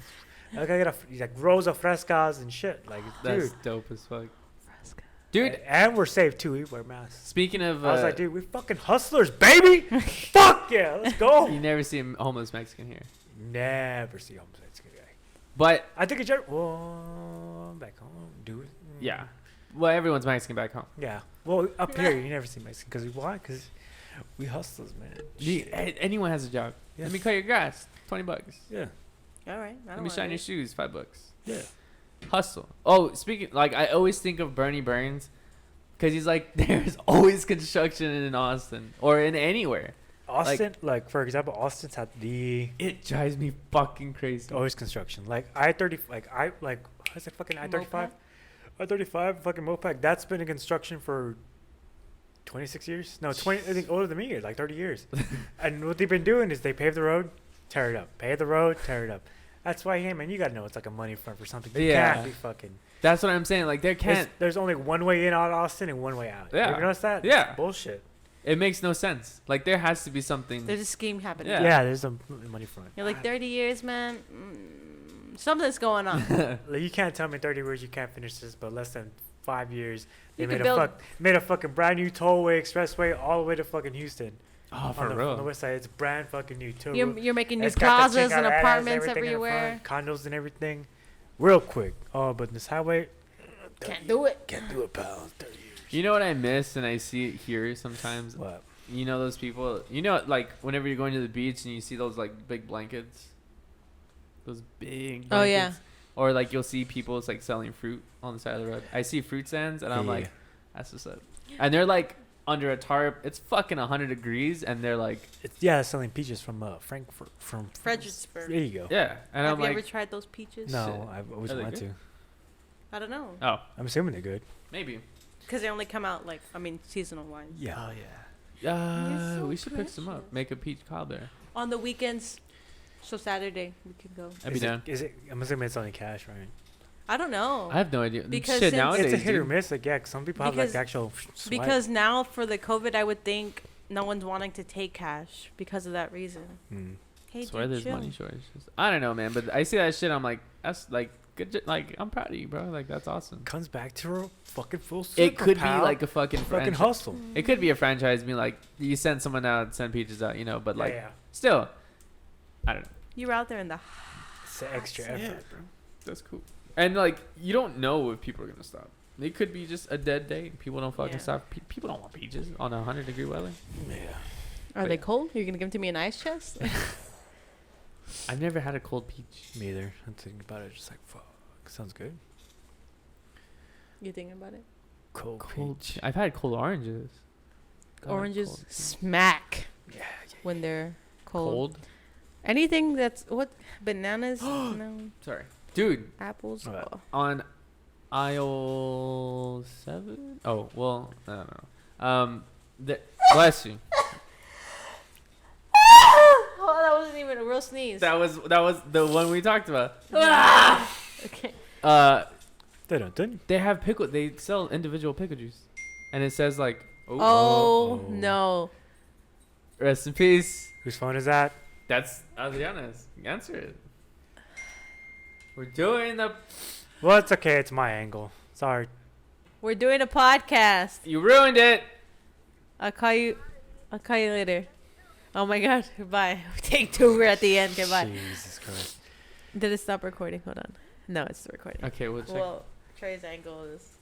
Like I got like rows of frescas and shit. Like, That's dude, dope as fuck. Fresca. Dude, and we're safe too. We wear masks. speaking of, I was like, dude, we fucking hustlers, baby. Fuck yeah, let's go. you never see a homeless Mexican here. Never see homeless Mexican guy. But I think it's well, back home, do it. yeah, well, everyone's Mexican back home. Yeah. Well, up here you never see Mexican because why? Because we hustlers, man. Shit. Anyone has a job. Yeah. Let me cut your grass. $20. Yeah. All right. I Let don't me wanna shine do your it. shoes. $5. Yeah. Hustle. Oh, speaking, like, I always think of Bernie Burns because he's like, there's always construction in Austin or in anywhere. Austin, like for example, Austin's had the It drives me fucking crazy. always construction. Like I-30, what's it fucking I-35? Moped? I-35 fucking Mopac. That's been in construction for 26 years. No, 20. I think older than me, like 30 years. And what they've been doing is they pave the road, tear it up. Pave the road, tear it up. That's why, hey man, you gotta know it's like a money front for something. You Yeah. can't be fucking. That's what I'm saying. Like, there can't. There's only one way in out of Austin and one way out. Yeah. You ever notice that? Yeah. It's bullshit. It makes no sense. Like, there has to be something. There's a scheme happening. Yeah. Yeah, there's a money front. You're like 30 years, man. Something's going on. Like, you can't tell me 30 years you can't finish this, but less than 5 years they You made could build- made a fucking brand new tollway expressway all the way to fucking Houston. Oh, for on the real. west side, it's brand fucking new too. You're making new It's got the plazas and chingaderas, apartments everything in the everywhere. front, condos and everything, real quick. Oh, but this highway Can't do it. can't do it, pal. 30 years. You know what I miss and I see it here sometimes? What? You know those people, you know, like, whenever you're going to the beach and you see those, like, big blankets? Those big blankets. Oh, yeah. Or, like, you'll see people, it's like, selling fruit on the side of the road. I see fruit stands, and I'm Yeah. like, that's what's up. And they're, like, under a tarp. It's fucking 100 degrees, and they're, like, It's selling peaches from Frankfurt. From Fredericksburg. There you go. yeah. And Have I'm you like, ever tried those peaches? No, Shit. I've always Are they wanted good? to. I don't know. oh, I'm assuming they're good. maybe. Because they only come out, seasonal wine. Yeah. Oh yeah. You're so We should pick some up. precious. Make a peach cobbler. On the weekends. So Saturday, we can go. I'd be down. Is it? I'm assuming it's only cash, right? I don't know. I have no idea. Because Shit, since- nowadays, It's a hit or dude. miss. Like, yeah, 'cause some people have like Because- actual swipe. Because now for the COVID, I would think no one's wanting to take cash because of that reason. Mm. Hey, That's why dude, there's chill. money shortages. I don't know, man, but I see that shit. I'm like, that's like good. Like, I'm proud of you, bro. Like, that's awesome. Comes back to a fucking full circle. It could be pal. like a fucking fucking franchise. hustle. It could be a franchise. Being like, you send someone out, send peaches out, you know. But like, yeah. still, I don't know. You were out there in the. It's the extra effort. Yeah, bro. That's cool. And like, you don't know if people are gonna stop. It could be just a dead day. People don't fucking Yeah. stop. People don't want peaches on 100-degree weather. Yeah. Are But they yeah. cold? You're gonna give them to me in ice chest? I've never had a cold peach. Me either. I'm thinking about it. Just like, fuck. Sounds good. You thinking about it? Cold Peach. I've had cold oranges. God, Oranges cold peach. smack Yeah. when they're cold. Cold. Anything that's what bananas? No Sorry, dude. apples. What? Oh. On aisle 7. Oh well, I don't know. Bless you. Oh, that wasn't even a real sneeze. That was the one we talked about. Okay. Dun-dun-dun. They have pickle. They sell individual pickle juice, and it says like, Oh, Oh. no. rest in peace. Whose phone is that? That's Adriana's. Answer it. We're doing the. Well, it's okay. It's my angle. Sorry. We're doing a podcast. You ruined it. I'll call you later. Oh my god. Goodbye. Take two. We're at the end. Goodbye. Jesus Christ. Did it stop recording? Hold on. No, it's still recording. Okay, we'll check. Well, Trey's angle is.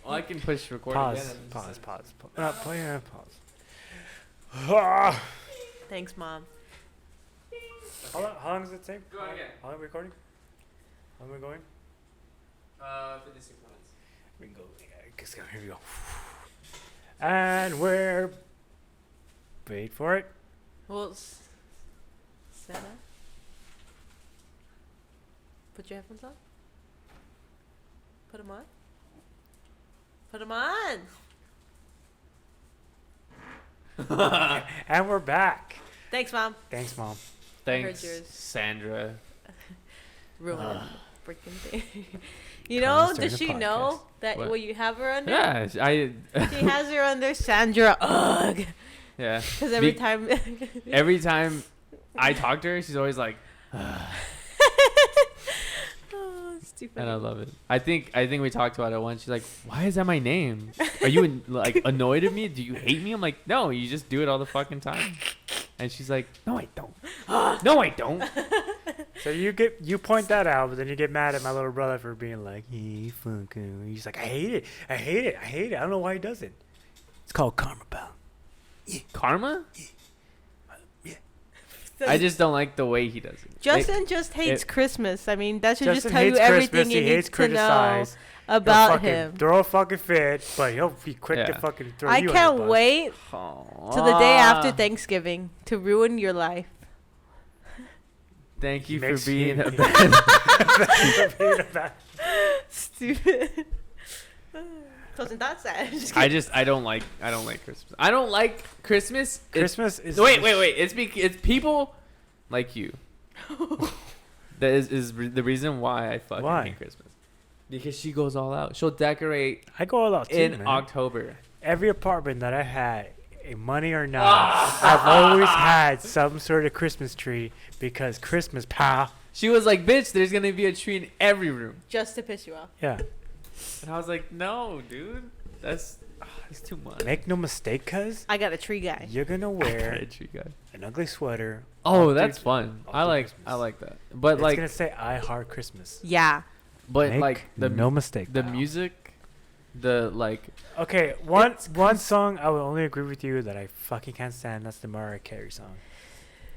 Well, I can push record Pause. again. and Pause. just- Pause. Pause. Ah. Thanks, Mom. How long does it take? Go again. How long are we recording? How long are we going? 56 minutes. We can go. Here we go. And we're. Wait for it. Well, set up. Put your headphones on. Put them on. Put them on. And we're back. Thanks, Mom. Thanks, Mom. Thanks, yours. Sandra. Ruining the freaking thing. You Comments know, during does the she know podcast. that What? what you have her under? Yeah, She has her under Sandra. Ugh. yeah. Because every Be- time. Every time I talk to her, she's always like, Oh, stupid. and I love it. I think we talked about it once. She's like, "Why is that my name? Are you like annoyed at me? Do you hate me?" I'm like, "No, you just do it all the fucking time." And she's like, "No, I don't. No, I don't." So you point that out, but then you get mad at my little brother for being like, "He fucking." He's like, "I hate it. I hate it. I hate it. I don't know why he does it." It's called karma, pal. Karma? Yeah. I just don't like the way he does it. Justin just hates Christmas. I mean, that should Justin just tell you hates everything Christmas, you he need hates to know criticize. about He'll him. throw a fucking fit, but he'll be quick to Yeah. fucking throw I you can't under the bus. wait till the day after Thanksgiving to ruin your life. Thank you for Makes being you- a bad. Stupid. Wasn't that sad? I don't like Christmas. I don't like Christmas. Christmas is Wait. It's people like you. That is the reason why I fucking hate Christmas. Because she goes all out. She'll decorate I go all out too, in man. October. Every apartment that I had, money or not, I've always had some sort of Christmas tree because Christmas, pal. She was like, "Bitch, there's gonna be a tree in every room." Just to piss you off. Yeah. And I was like, "No, dude, that's too much." Make no mistake, cuz I got a tree guy. you're gonna wear A tree guy. an ugly sweater. Oh, all that's through- fun. all I through like Christmas. that. But It's like, gonna say "I Heart Christmas." Yeah. but Make like no mistake. the pal. music, the like. Okay, one song I will only agree with you that I fucking can't stand. That's the Mariah Carey song.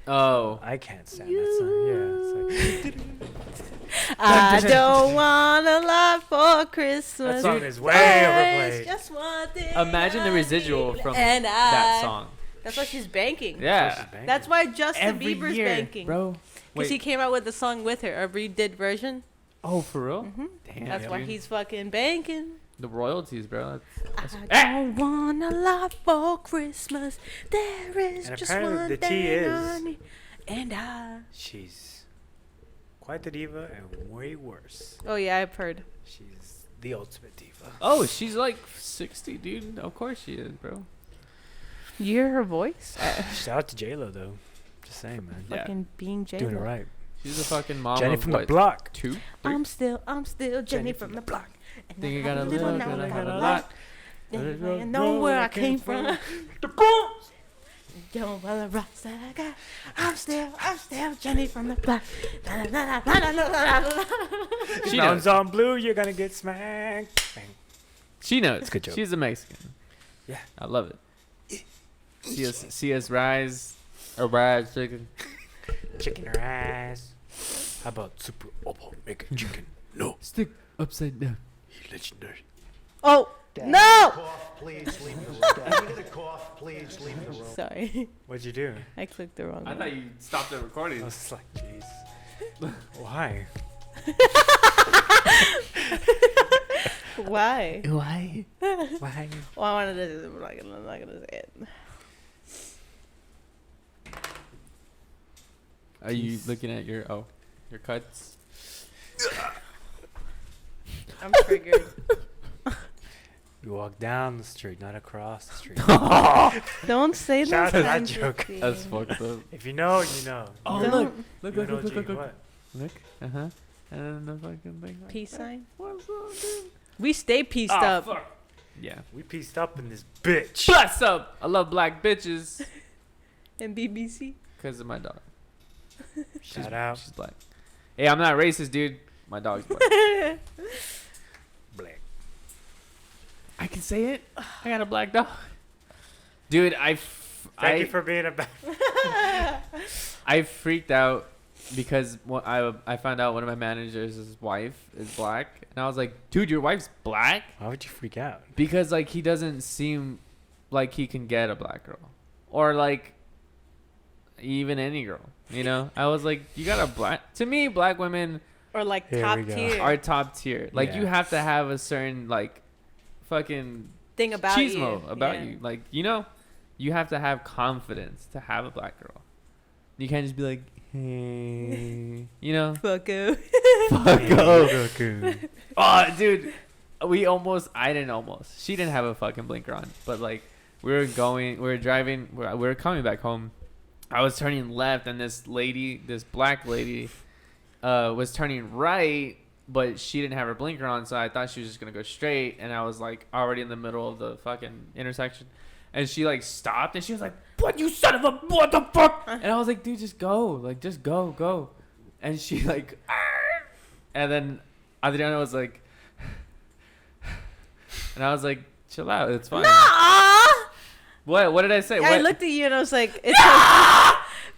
Oh, I can't stand that song. Yeah, it's like I don't want a lot for Christmas. that song is way There's overplayed. just one thing imagine the I residual need, from and that I- song. That's why she's banking. Yeah, That's why Justin every Bieber's year, banking. bro. Because he Wait. came out with the song with her, a redid version. Oh, for real? Hmm Damn. That's why dude. he's fucking banking. The royalties, bro. That's I don't want a lot for Christmas. There is And just apparently one the tea thing is- I need, and I. She's quite the diva and way worse. Oh yeah, I've heard. She's the ultimate diva. Oh, she's like 60, dude. Of course she is, bro. You hear her voice? Shout out to J-Lo though. Just saying, man. Yeah. Fucking being J. Doing it right. She's a fucking mom Jenny of from what? the block. 2, 3? I'm still Jenny from the block. And Think you I got a have little, now, and I I got have a a lot. Then I know where I came from. Don't well the rocks that I got. I'm still Jenny from the block. La, la, la, la, la, la, la, la, la. She Mountains knows. on blue, you're gonna get smacked. Bang. She knows. It's a good joke. She's a Mexican. Yeah. I love it. See us rise. Or rise chicken. Chicken her ass. How about super opo make chicken? No, Stick upside down. he legendary. Oh no! Cough, please leave the room. If you get a cough, please leave the room. Sorry, What'd you do? I clicked the wrong I one. thought you stopped the I recording. was just like, jeez. Why? Why? Why? Why? Well, I wanted to. I'm not gonna say it. Are you looking at your cuts? I'm triggered. You walk down the street, not across the street. Don't say those Shout out to that kinds of joke. things. That's fucked up. If you know, you know. Oh, Don't- look. You know what? Look. Uh-huh. And then the fucking thing. like Peace that. sign. What's up, dude? We stay pieced Ah, up. fuck. Yeah. We pieced up in this bitch. What's up? I love black bitches. in BBC. Because of my dog. Shout out. She's black. Hey, I'm not racist, dude. My dog's black. Black. I can say it. I got a black dog. Dude, Thank you for being a bad. I freaked out because I found out one of my managers' wife is black, and I was like, dude, your wife's black? Why would you freak out? Because like he doesn't seem like he can get a black girl, or like even any girl. You know, I was like, you got a black. To me, black women Or like Here top we go. tier. are top tier. Like Yeah. you have to have a certain like fucking thing about chismo you. about Yeah. you. Like, you know, you have to have confidence to have a black girl. You can't just be like, hey, you know? Fucko. Fuck Hey, off. Goku. Oh, dude. I didn't almost. She didn't have a fucking blinker on. But, like, we were driving, we were coming back home. I was turning left, and this black lady, was turning right, but she didn't have her blinker on, so I thought she was just gonna go straight, and I was like already in the middle of the fucking intersection, and she like stopped, and she was like, "What, you son of a what the fuck?" And I was like, "Dude, just go, like just go," and she like, "Arr!" And then Adriana was like, and I was like, "Chill out, it's fine." Nuh-uh. What did I say? I What? looked at you and I was like, it's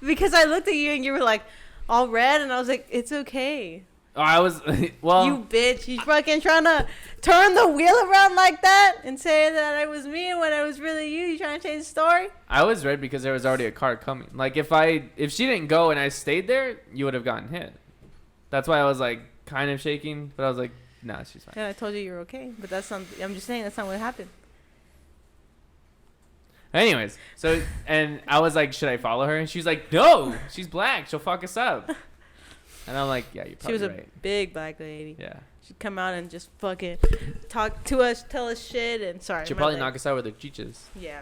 because I looked at you and you were like all red, and I was like, it's okay. Oh, I was well. You bitch! You fucking trying to turn the wheel around like that and say that it was me when it was really you. You trying to change the story? I was red because there was already a car coming. Like if she didn't go and I stayed there, you would have gotten hit. That's why I was like kind of shaking, but I was like, nah, she's fine. Yeah, I told you were okay, but that's not. I'm just saying that's not what happened. Anyways, so and I was like, should I follow her? And she's like, no, she's black. She'll fuck us up. And I'm like, yeah, you're She was probably a right. big black lady. Yeah. She'd come out and just fucking talk to us, tell us shit, and sorry. She'll my probably bad. knock us out with her chichas. Yeah.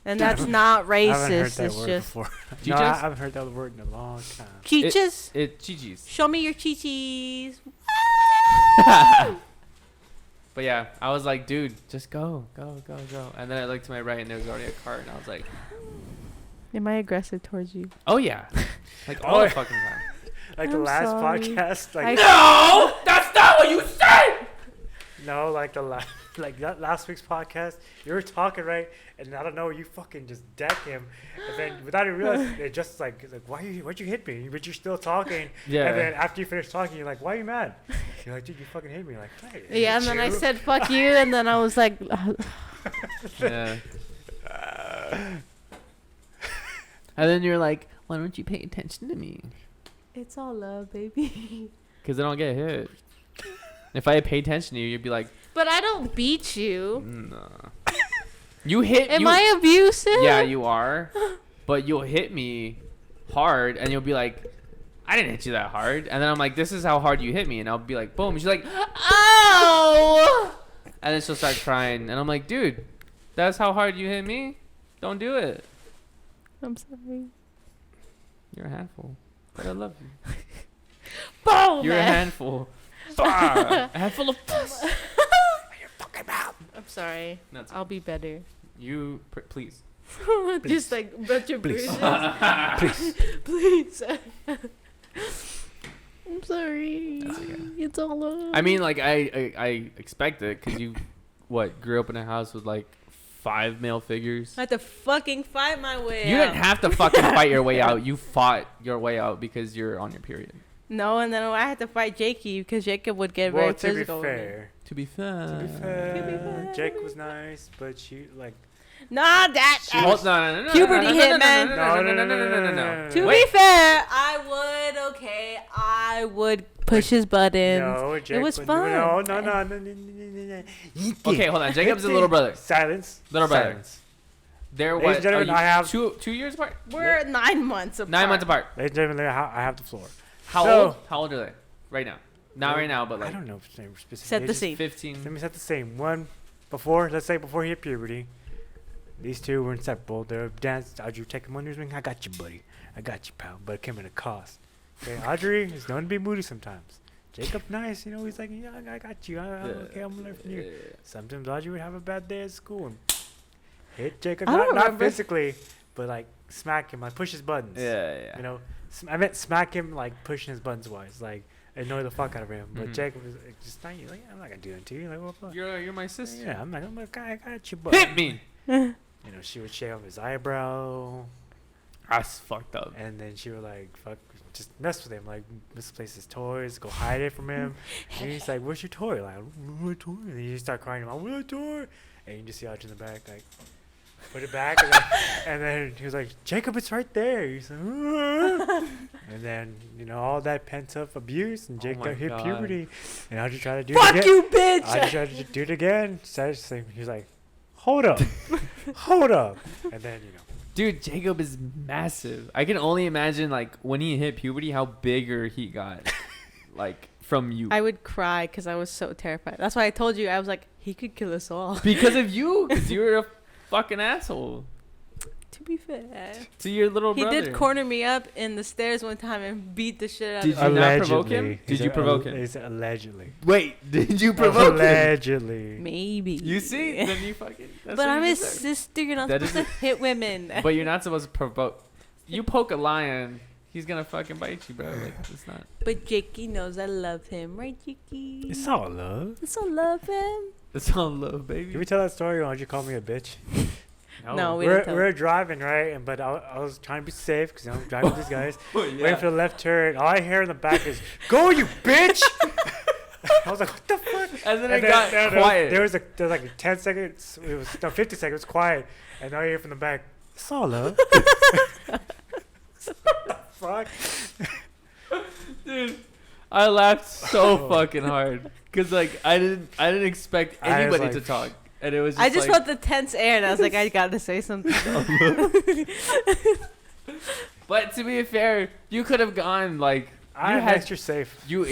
And that's not I haven't heard racist. that It's word just before. No, I Chichas? haven't heard that word in a long time. chichas. Chichis. Show me your chichis. But yeah, I was like, dude, just go. And then I looked to my right and there was already a car and I was like, Am I aggressive towards you? oh yeah. Like Oh, all the yeah. fucking time. Like the I'm last sorry. podcast, like No! That's not what you said! no, like the last, like that last week's podcast, you were talking right, and I don't know, you fucking just deck him, and then without even realizing, it just like, it's like why'd you hit me? But you're still talking, Yeah. and then after you finish talking, you're like, why are you mad? You're like, dude, you fucking hit me. Like, hey, Yeah, and then I you. said fuck you, and then I was like, Yeah. And then you're like, why don't you pay attention to me? it's all love, baby. Because I don't get hit. If I paid attention to you, you'd be like, But I don't beat you. nah. You hit Am you. I abusive? Yeah, you are. But you'll hit me hard, and you'll be like, I didn't hit you that hard. And then I'm like, this is how hard you hit me. And I'll be like, boom. And she's like, ow! And then she'll start crying. And I'm like, dude, that's how hard you hit me? Don't do it. I'm sorry. You're a handful. But I love you. Boom! You're a man. handful. A handful of puss. I'm sorry. No, it's- I'll be better. You, please. Just like a bunch of Please. bruises. Please. I'm sorry. That's okay. It's all love. I mean, like, I expect it because you, grew up in a house with, like, 5 male figures. I had to fucking fight my way You out. didn't have to fucking fight your way out. You fought your way out because you're on your period. No, and then I had to fight Jakey because Jacob would get Well, very to be physical with me. fair, To be fair. to be fair, Jake was nice, but she like. Nah, that. Hold, no. Puberty no, hit, no, man. No. To Wait. be fair, I would push his buttons. No, Jake was would- fun. No. Okay, hold on. Jacob's a little brother. Silence. Little brother. Silence. They're Ladies what? and gentlemen, are you I have- 2 years apart? We're 9 months apart. 9 months apart. Ladies and gentlemen, I have the floor. How So- old? How old are they? Right now. Not right now, but I like don't know specific Set the ages. scene. 15. Let me set the same. One, let's say before he hit puberty, these two were inseparable. They're danced. Audrey, take him under his wing. I got you, buddy. I got you, pal. But it came at a cost. Okay, Audrey is known to be moody sometimes. Jacob, nice. He's like, yeah, I got you. I'm okay. I'm gonna learn from you. Sometimes Audrey would have a bad day at school and hit Jacob. I don't Not remember. physically, but like smack him, like push his buttons. Yeah. You know, I meant smack him like pushing his buttons wise, like annoy the fuck out of him. But Mhm. Jacob was like, just not like, I'm not gonna do that to you. Like, what the fuck? You're my sister. Yeah, I'm like, I got you, but Hit me. you know, she would shave off his eyebrow, That's fucked up. and then she would like fuck, just mess with him, like misplace his toys, go hide it from him. And he's like, "Where's your toy?" Like, "Where's my toy?" And then you start crying, "I want a toy," and you just see Audrey in the back, like, put it back, and then he was like, "Jacob, it's right there." He's like, "Ah." And then all that pent up abuse, and Oh Jake my got hit God. puberty, and Audrey tried to do it Fuck again. you, bitch! I tried to do it again. He's like, hold up. Hold up. And then, Dude, Jacob is massive. I can only imagine like when he hit puberty how bigger he got. Like from you. I would cry because I was so terrified. That's why I told you. I was like, he could kill us all. Because of you, because you were a fucking asshole To be fair. to your little He brother. did corner me up in the stairs one time and beat the shit out Did of you me. not provoke him? Did you provoke him? He said allegedly. Wait, did you provoke him? Allegedly. Maybe. You see? Then you fucking. That's But what I'm you his deserve. sister. You're not That supposed to isn't- hit women. But you're not supposed to provoke. You poke a lion, he's gonna fucking bite you, bro. Like it's not. But Jakey knows I love him, right, Jakey? It's all love. I so love him. It's all love, baby. Can we tell that story or why'd you call me a bitch? No, we we're didn't tell we're him. driving right, but I was trying to be safe because I'm driving with these guys. Yeah. Waiting for the left turn. All I hear in the back is "Go, you bitch!" I was like, "What the fuck?" And then it got there quiet. was like 10 seconds. It was 50 seconds quiet, and now I hear from the back, "Solo." Fuck. Dude, I laughed so Oh. fucking hard because like I didn't expect I was anybody like- to talk, and it was. I just like, felt the tense air, and I was like, I gotta say something. But to be fair, you could have gone like I'm had- extra safe. you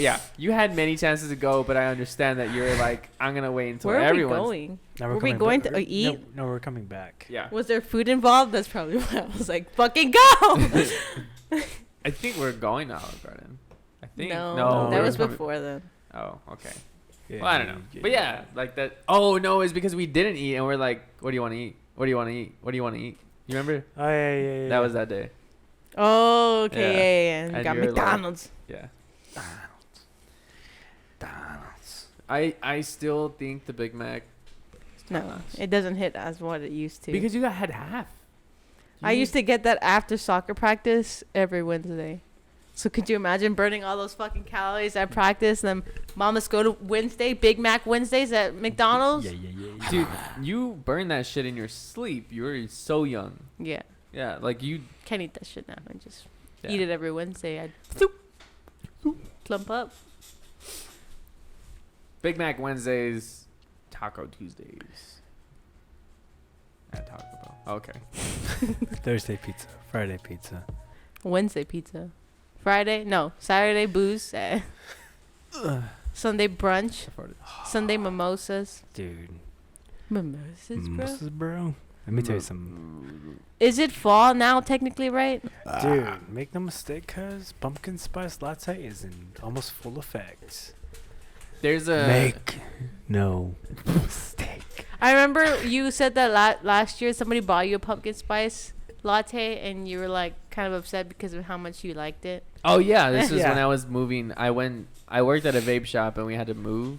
had many chances to go, but I understand that you're like I'm gonna wait until Where are we everyone's. going? Now Were we coming going back. to eat? No, we're coming back. Yeah, Was there food involved? That's probably why I was like, fucking go! I think we're going to Olive Garden. I think No, that we're was coming- before then. Oh, okay. Yeah, Well, I don't know, but yeah, like that. Oh no, it's because we didn't eat, and we're like, what do you want to eat? What do you want to eat? What do you want to eat? You remember? Oh yeah. That was that day. Oh, okay, Yeah. yeah. And And got you're like- McDonald's. Yeah. McDonald's. I still think the Big Mac. No, it doesn't hit as what it used to. Because you had half. I used to get that after soccer practice every Wednesday. So could you imagine burning all those fucking calories at practice? And then mom, let's go to Wednesday, Big Mac Wednesdays at McDonald's. Yeah. Dude, you burn that shit in your sleep. You were so young. Yeah, Yeah, like you. can't eat that shit now. I just Yeah. eat it every Wednesday. I plump up. Big Mac Wednesdays, Taco Tuesdays. At Taco Bell. Okay. Thursday pizza, Friday pizza. Wednesday pizza, Friday Saturday booze, Sunday brunch, Sunday mimosas. Dude. Mimosas, bro. Mimosas, bro. Let me tell you something. Is it fall now? Technically, right? Dude, make no mistake, cuz pumpkin spice latte is in almost full effect. There's a. Make no mistake. I remember you said that last year somebody bought you a pumpkin spice latte, and you were like kind of upset because of how much you liked it. Oh yeah, this is Yeah. when I was moving. I worked at a vape shop and we had to move,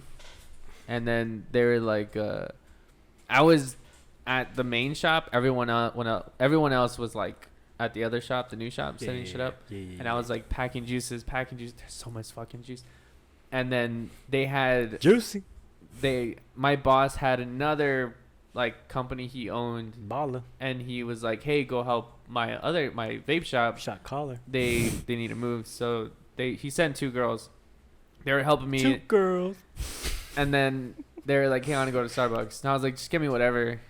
and then they were like, I was at the main shop. Everyone else was like at the other shop, the new shop, setting shit up, and I was like packing juices. There's so much fucking juice, and then they had juicy. My boss had another like company he owned, Baller. and he was like, hey, go help my vape shop. Shot collar. They need to move, so he sent two girls. They were helping me, Two girls. and then they were like, hey, I want to go to Starbucks, and I was like, just give me whatever.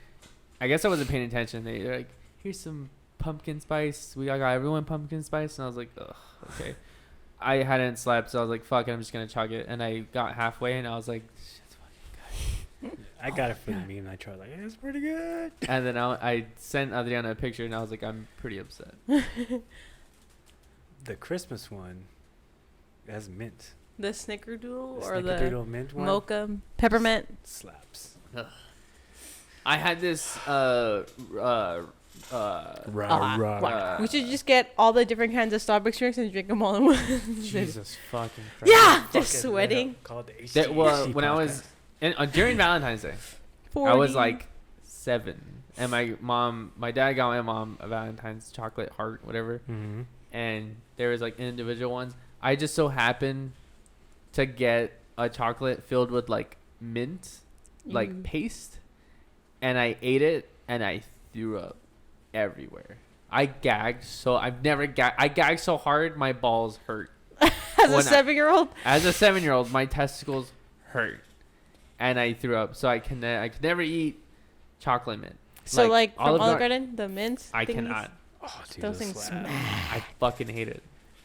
I guess I wasn't paying attention. They're like, here's some pumpkin spice. I got everyone pumpkin spice, and I was like, ugh, okay. I hadn't slept, so I was like, fuck it, I'm just gonna chug it. And I got halfway, and I was like, shit's fucking good. I got it for the meme. I tried like, it's pretty good. And then I sent Adriana a picture, and I was like, I'm pretty upset. The Christmas one has mint. The Snickerdoodle The or the Snickerdoodle mint one mocha peppermint. slaps. I had this Rah, rah. We should just get all the different kinds of Starbucks drinks and drink them all in one. Jesus fucking Christ. Yeah, Fucking just sweating. Called the That, well, HCAC when I was during Valentine's Day, 40. I was like 7, and my dad got my mom a Valentine's chocolate heart, whatever, Mm-hmm. and there was like individual ones. I just so happened to get a chocolate filled with like mint, like paste, and I ate it and I threw up everywhere. I gagged so I gagged so hard my balls hurt. As a when 7-year-old. As a 7-year-old, my testicles hurt, and I threw up. So I could never eat chocolate mint. So like from Olive Olive Garden- Garden, the mints. I thingies? cannot. Oh, dude, Those those things slap. I fucking hate it.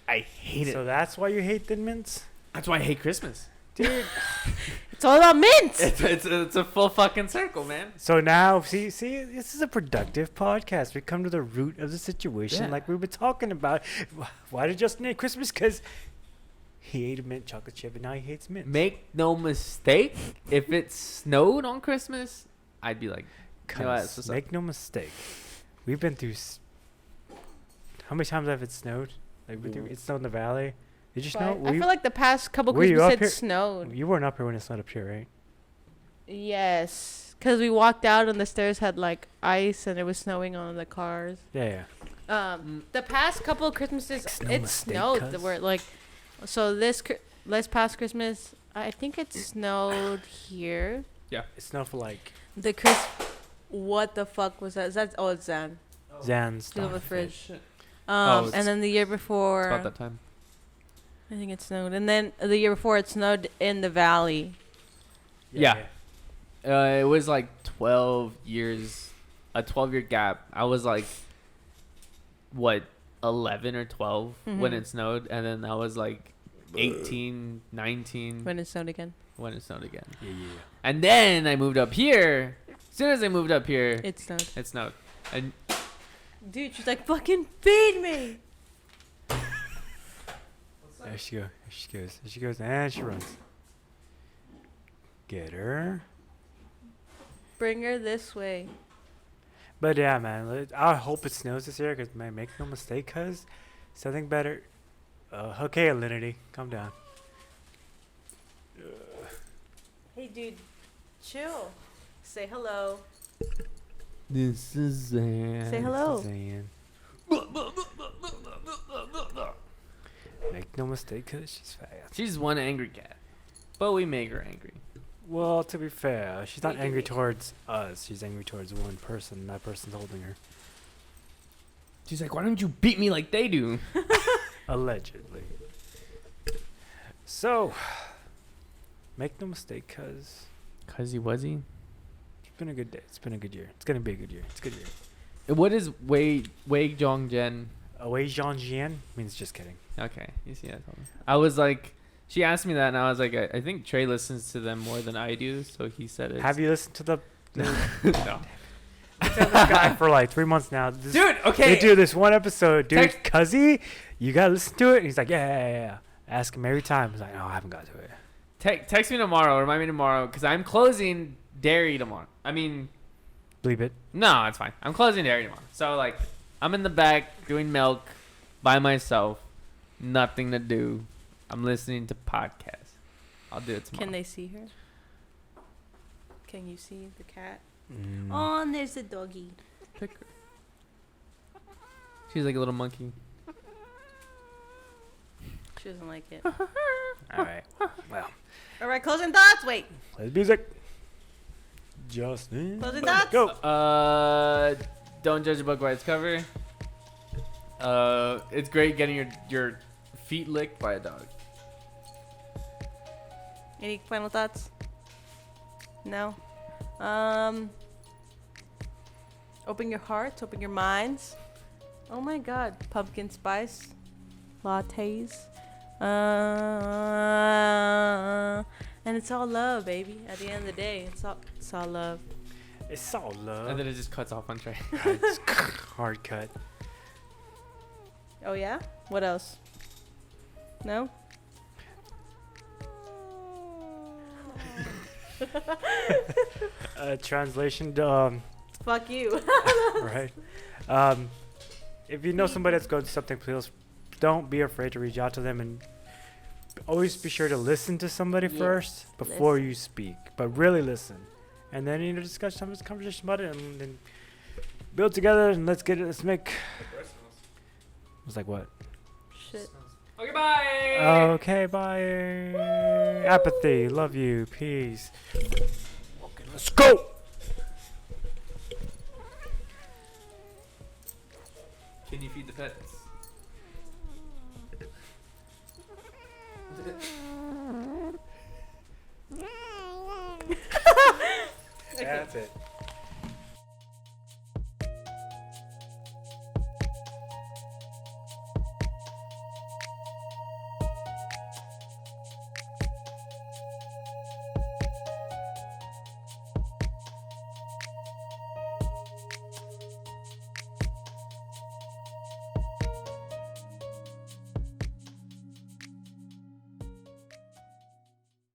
I hate it. So that's why you hate Thin Mints? That's why I hate Christmas. Dude. It's all about mints. It's a full fucking circle, man. So now, see, this is a productive podcast. We come to the root of the situation, Yeah. like we were talking about. Why did Justin hate Christmas? Because he ate a mint chocolate chip, and now he hates mint. Make no mistake, if it snowed on Christmas, I'd be like, you know what, it's just like- Make no mistake, we've been through. How many times have it snowed? Like it snowed in the valley. Did you snow? I feel like the past couple were you Christmas up it here? snowed. You weren't up here when it snowed up here, right? Yes, Because we walked out and the stairs had like ice and it was snowing on the cars. Yeah. The past couple of Christmases, Make no it mistake, snowed. cuz. Where like, so this past Christmas, I think it snowed here. It snowed for like What the fuck was that? Is that? Oh, it's Zan. Zan's Still in the starfish. fridge. Oh, And then the year before, It's about that time. I think it snowed. And then the year before, it snowed in the valley. Yeah. It was like 12 years, a 12-year gap. I was like, what, 11 or 12 when Mhm. it snowed, and then I was like 18, 19 When it snowed again. when it snowed again. Yeah. And then I moved up here. As soon as I moved up here, It snowed. it snowed. And Dude, she's like, fucking feed me. There she goes. There she goes. There she goes. And she runs. Get her. Bring her this way. But yeah, man. I hope it snows this year, because, man, make no mistake, cuz something better. Okay, Alinity. Calm down. Hey, dude, chill. Say hello. this is Say hello. Zan. Make no mistake, cuz she's fast. She's one angry cat, but we make her angry. Well, to be fair, she's not Make it angry me. towards us. She's angry towards one person. That person's holding her. She's like, why don't you beat me like they do? Allegedly. So, make no mistake, cuz Cuz he was he? it's been a good day. It's been a good year. It's gonna be a good year. It's a good year. What is Wei Zhongjian? Away Jean Jian means just kidding. Okay, you see that. I was like, she asked me that, and I was like, I think Trey listens to them more than I do, so he said it. Have you listened to the No. tell this guy for like 3 months now? Dude, okay. They do this one episode, dude. Text- Cuzzy, you gotta listen to it. And he's like, yeah. Ask him every time. He's like, no, I haven't got to it. Text me tomorrow. Remind me tomorrow, because I'm closing dairy tomorrow. I mean, Believe it. no, it's fine. I'm closing dairy tomorrow. So, like, I'm in the back doing milk by myself. Nothing to do. I'm listening to podcasts. I'll do it tomorrow. Can they see her? Can you see the cat? Mm. Oh, and there's the doggy. Pick her. She's like a little monkey. She doesn't like it. All right. Well, All right, closing thoughts. Wait, play the music. Justin. closing thoughts. Go. Don't judge a book by its cover. It's great getting your feet licked by a dog. Any final thoughts? No. Open your hearts. Open your minds. Oh my God, pumpkin spice lattes. And it's all love, baby. At the end of the day, it's all love. It's all love. And then it just cuts off on Trey. It's hard cut. Oh yeah? What else? No? Translation. Fuck you. Right. If you know somebody that's going through something, please don't be afraid to reach out to them, and always be sure to listen to somebody Yes, first before listen. you speak. But really listen, and then discuss some conversation about it, and then build together, and let's get it. Let's make. It was like what? Shit. Okay, bye. Okay, bye. Apathy. Love you. Peace. Okay, let's go. Can you feed the pets? That's it.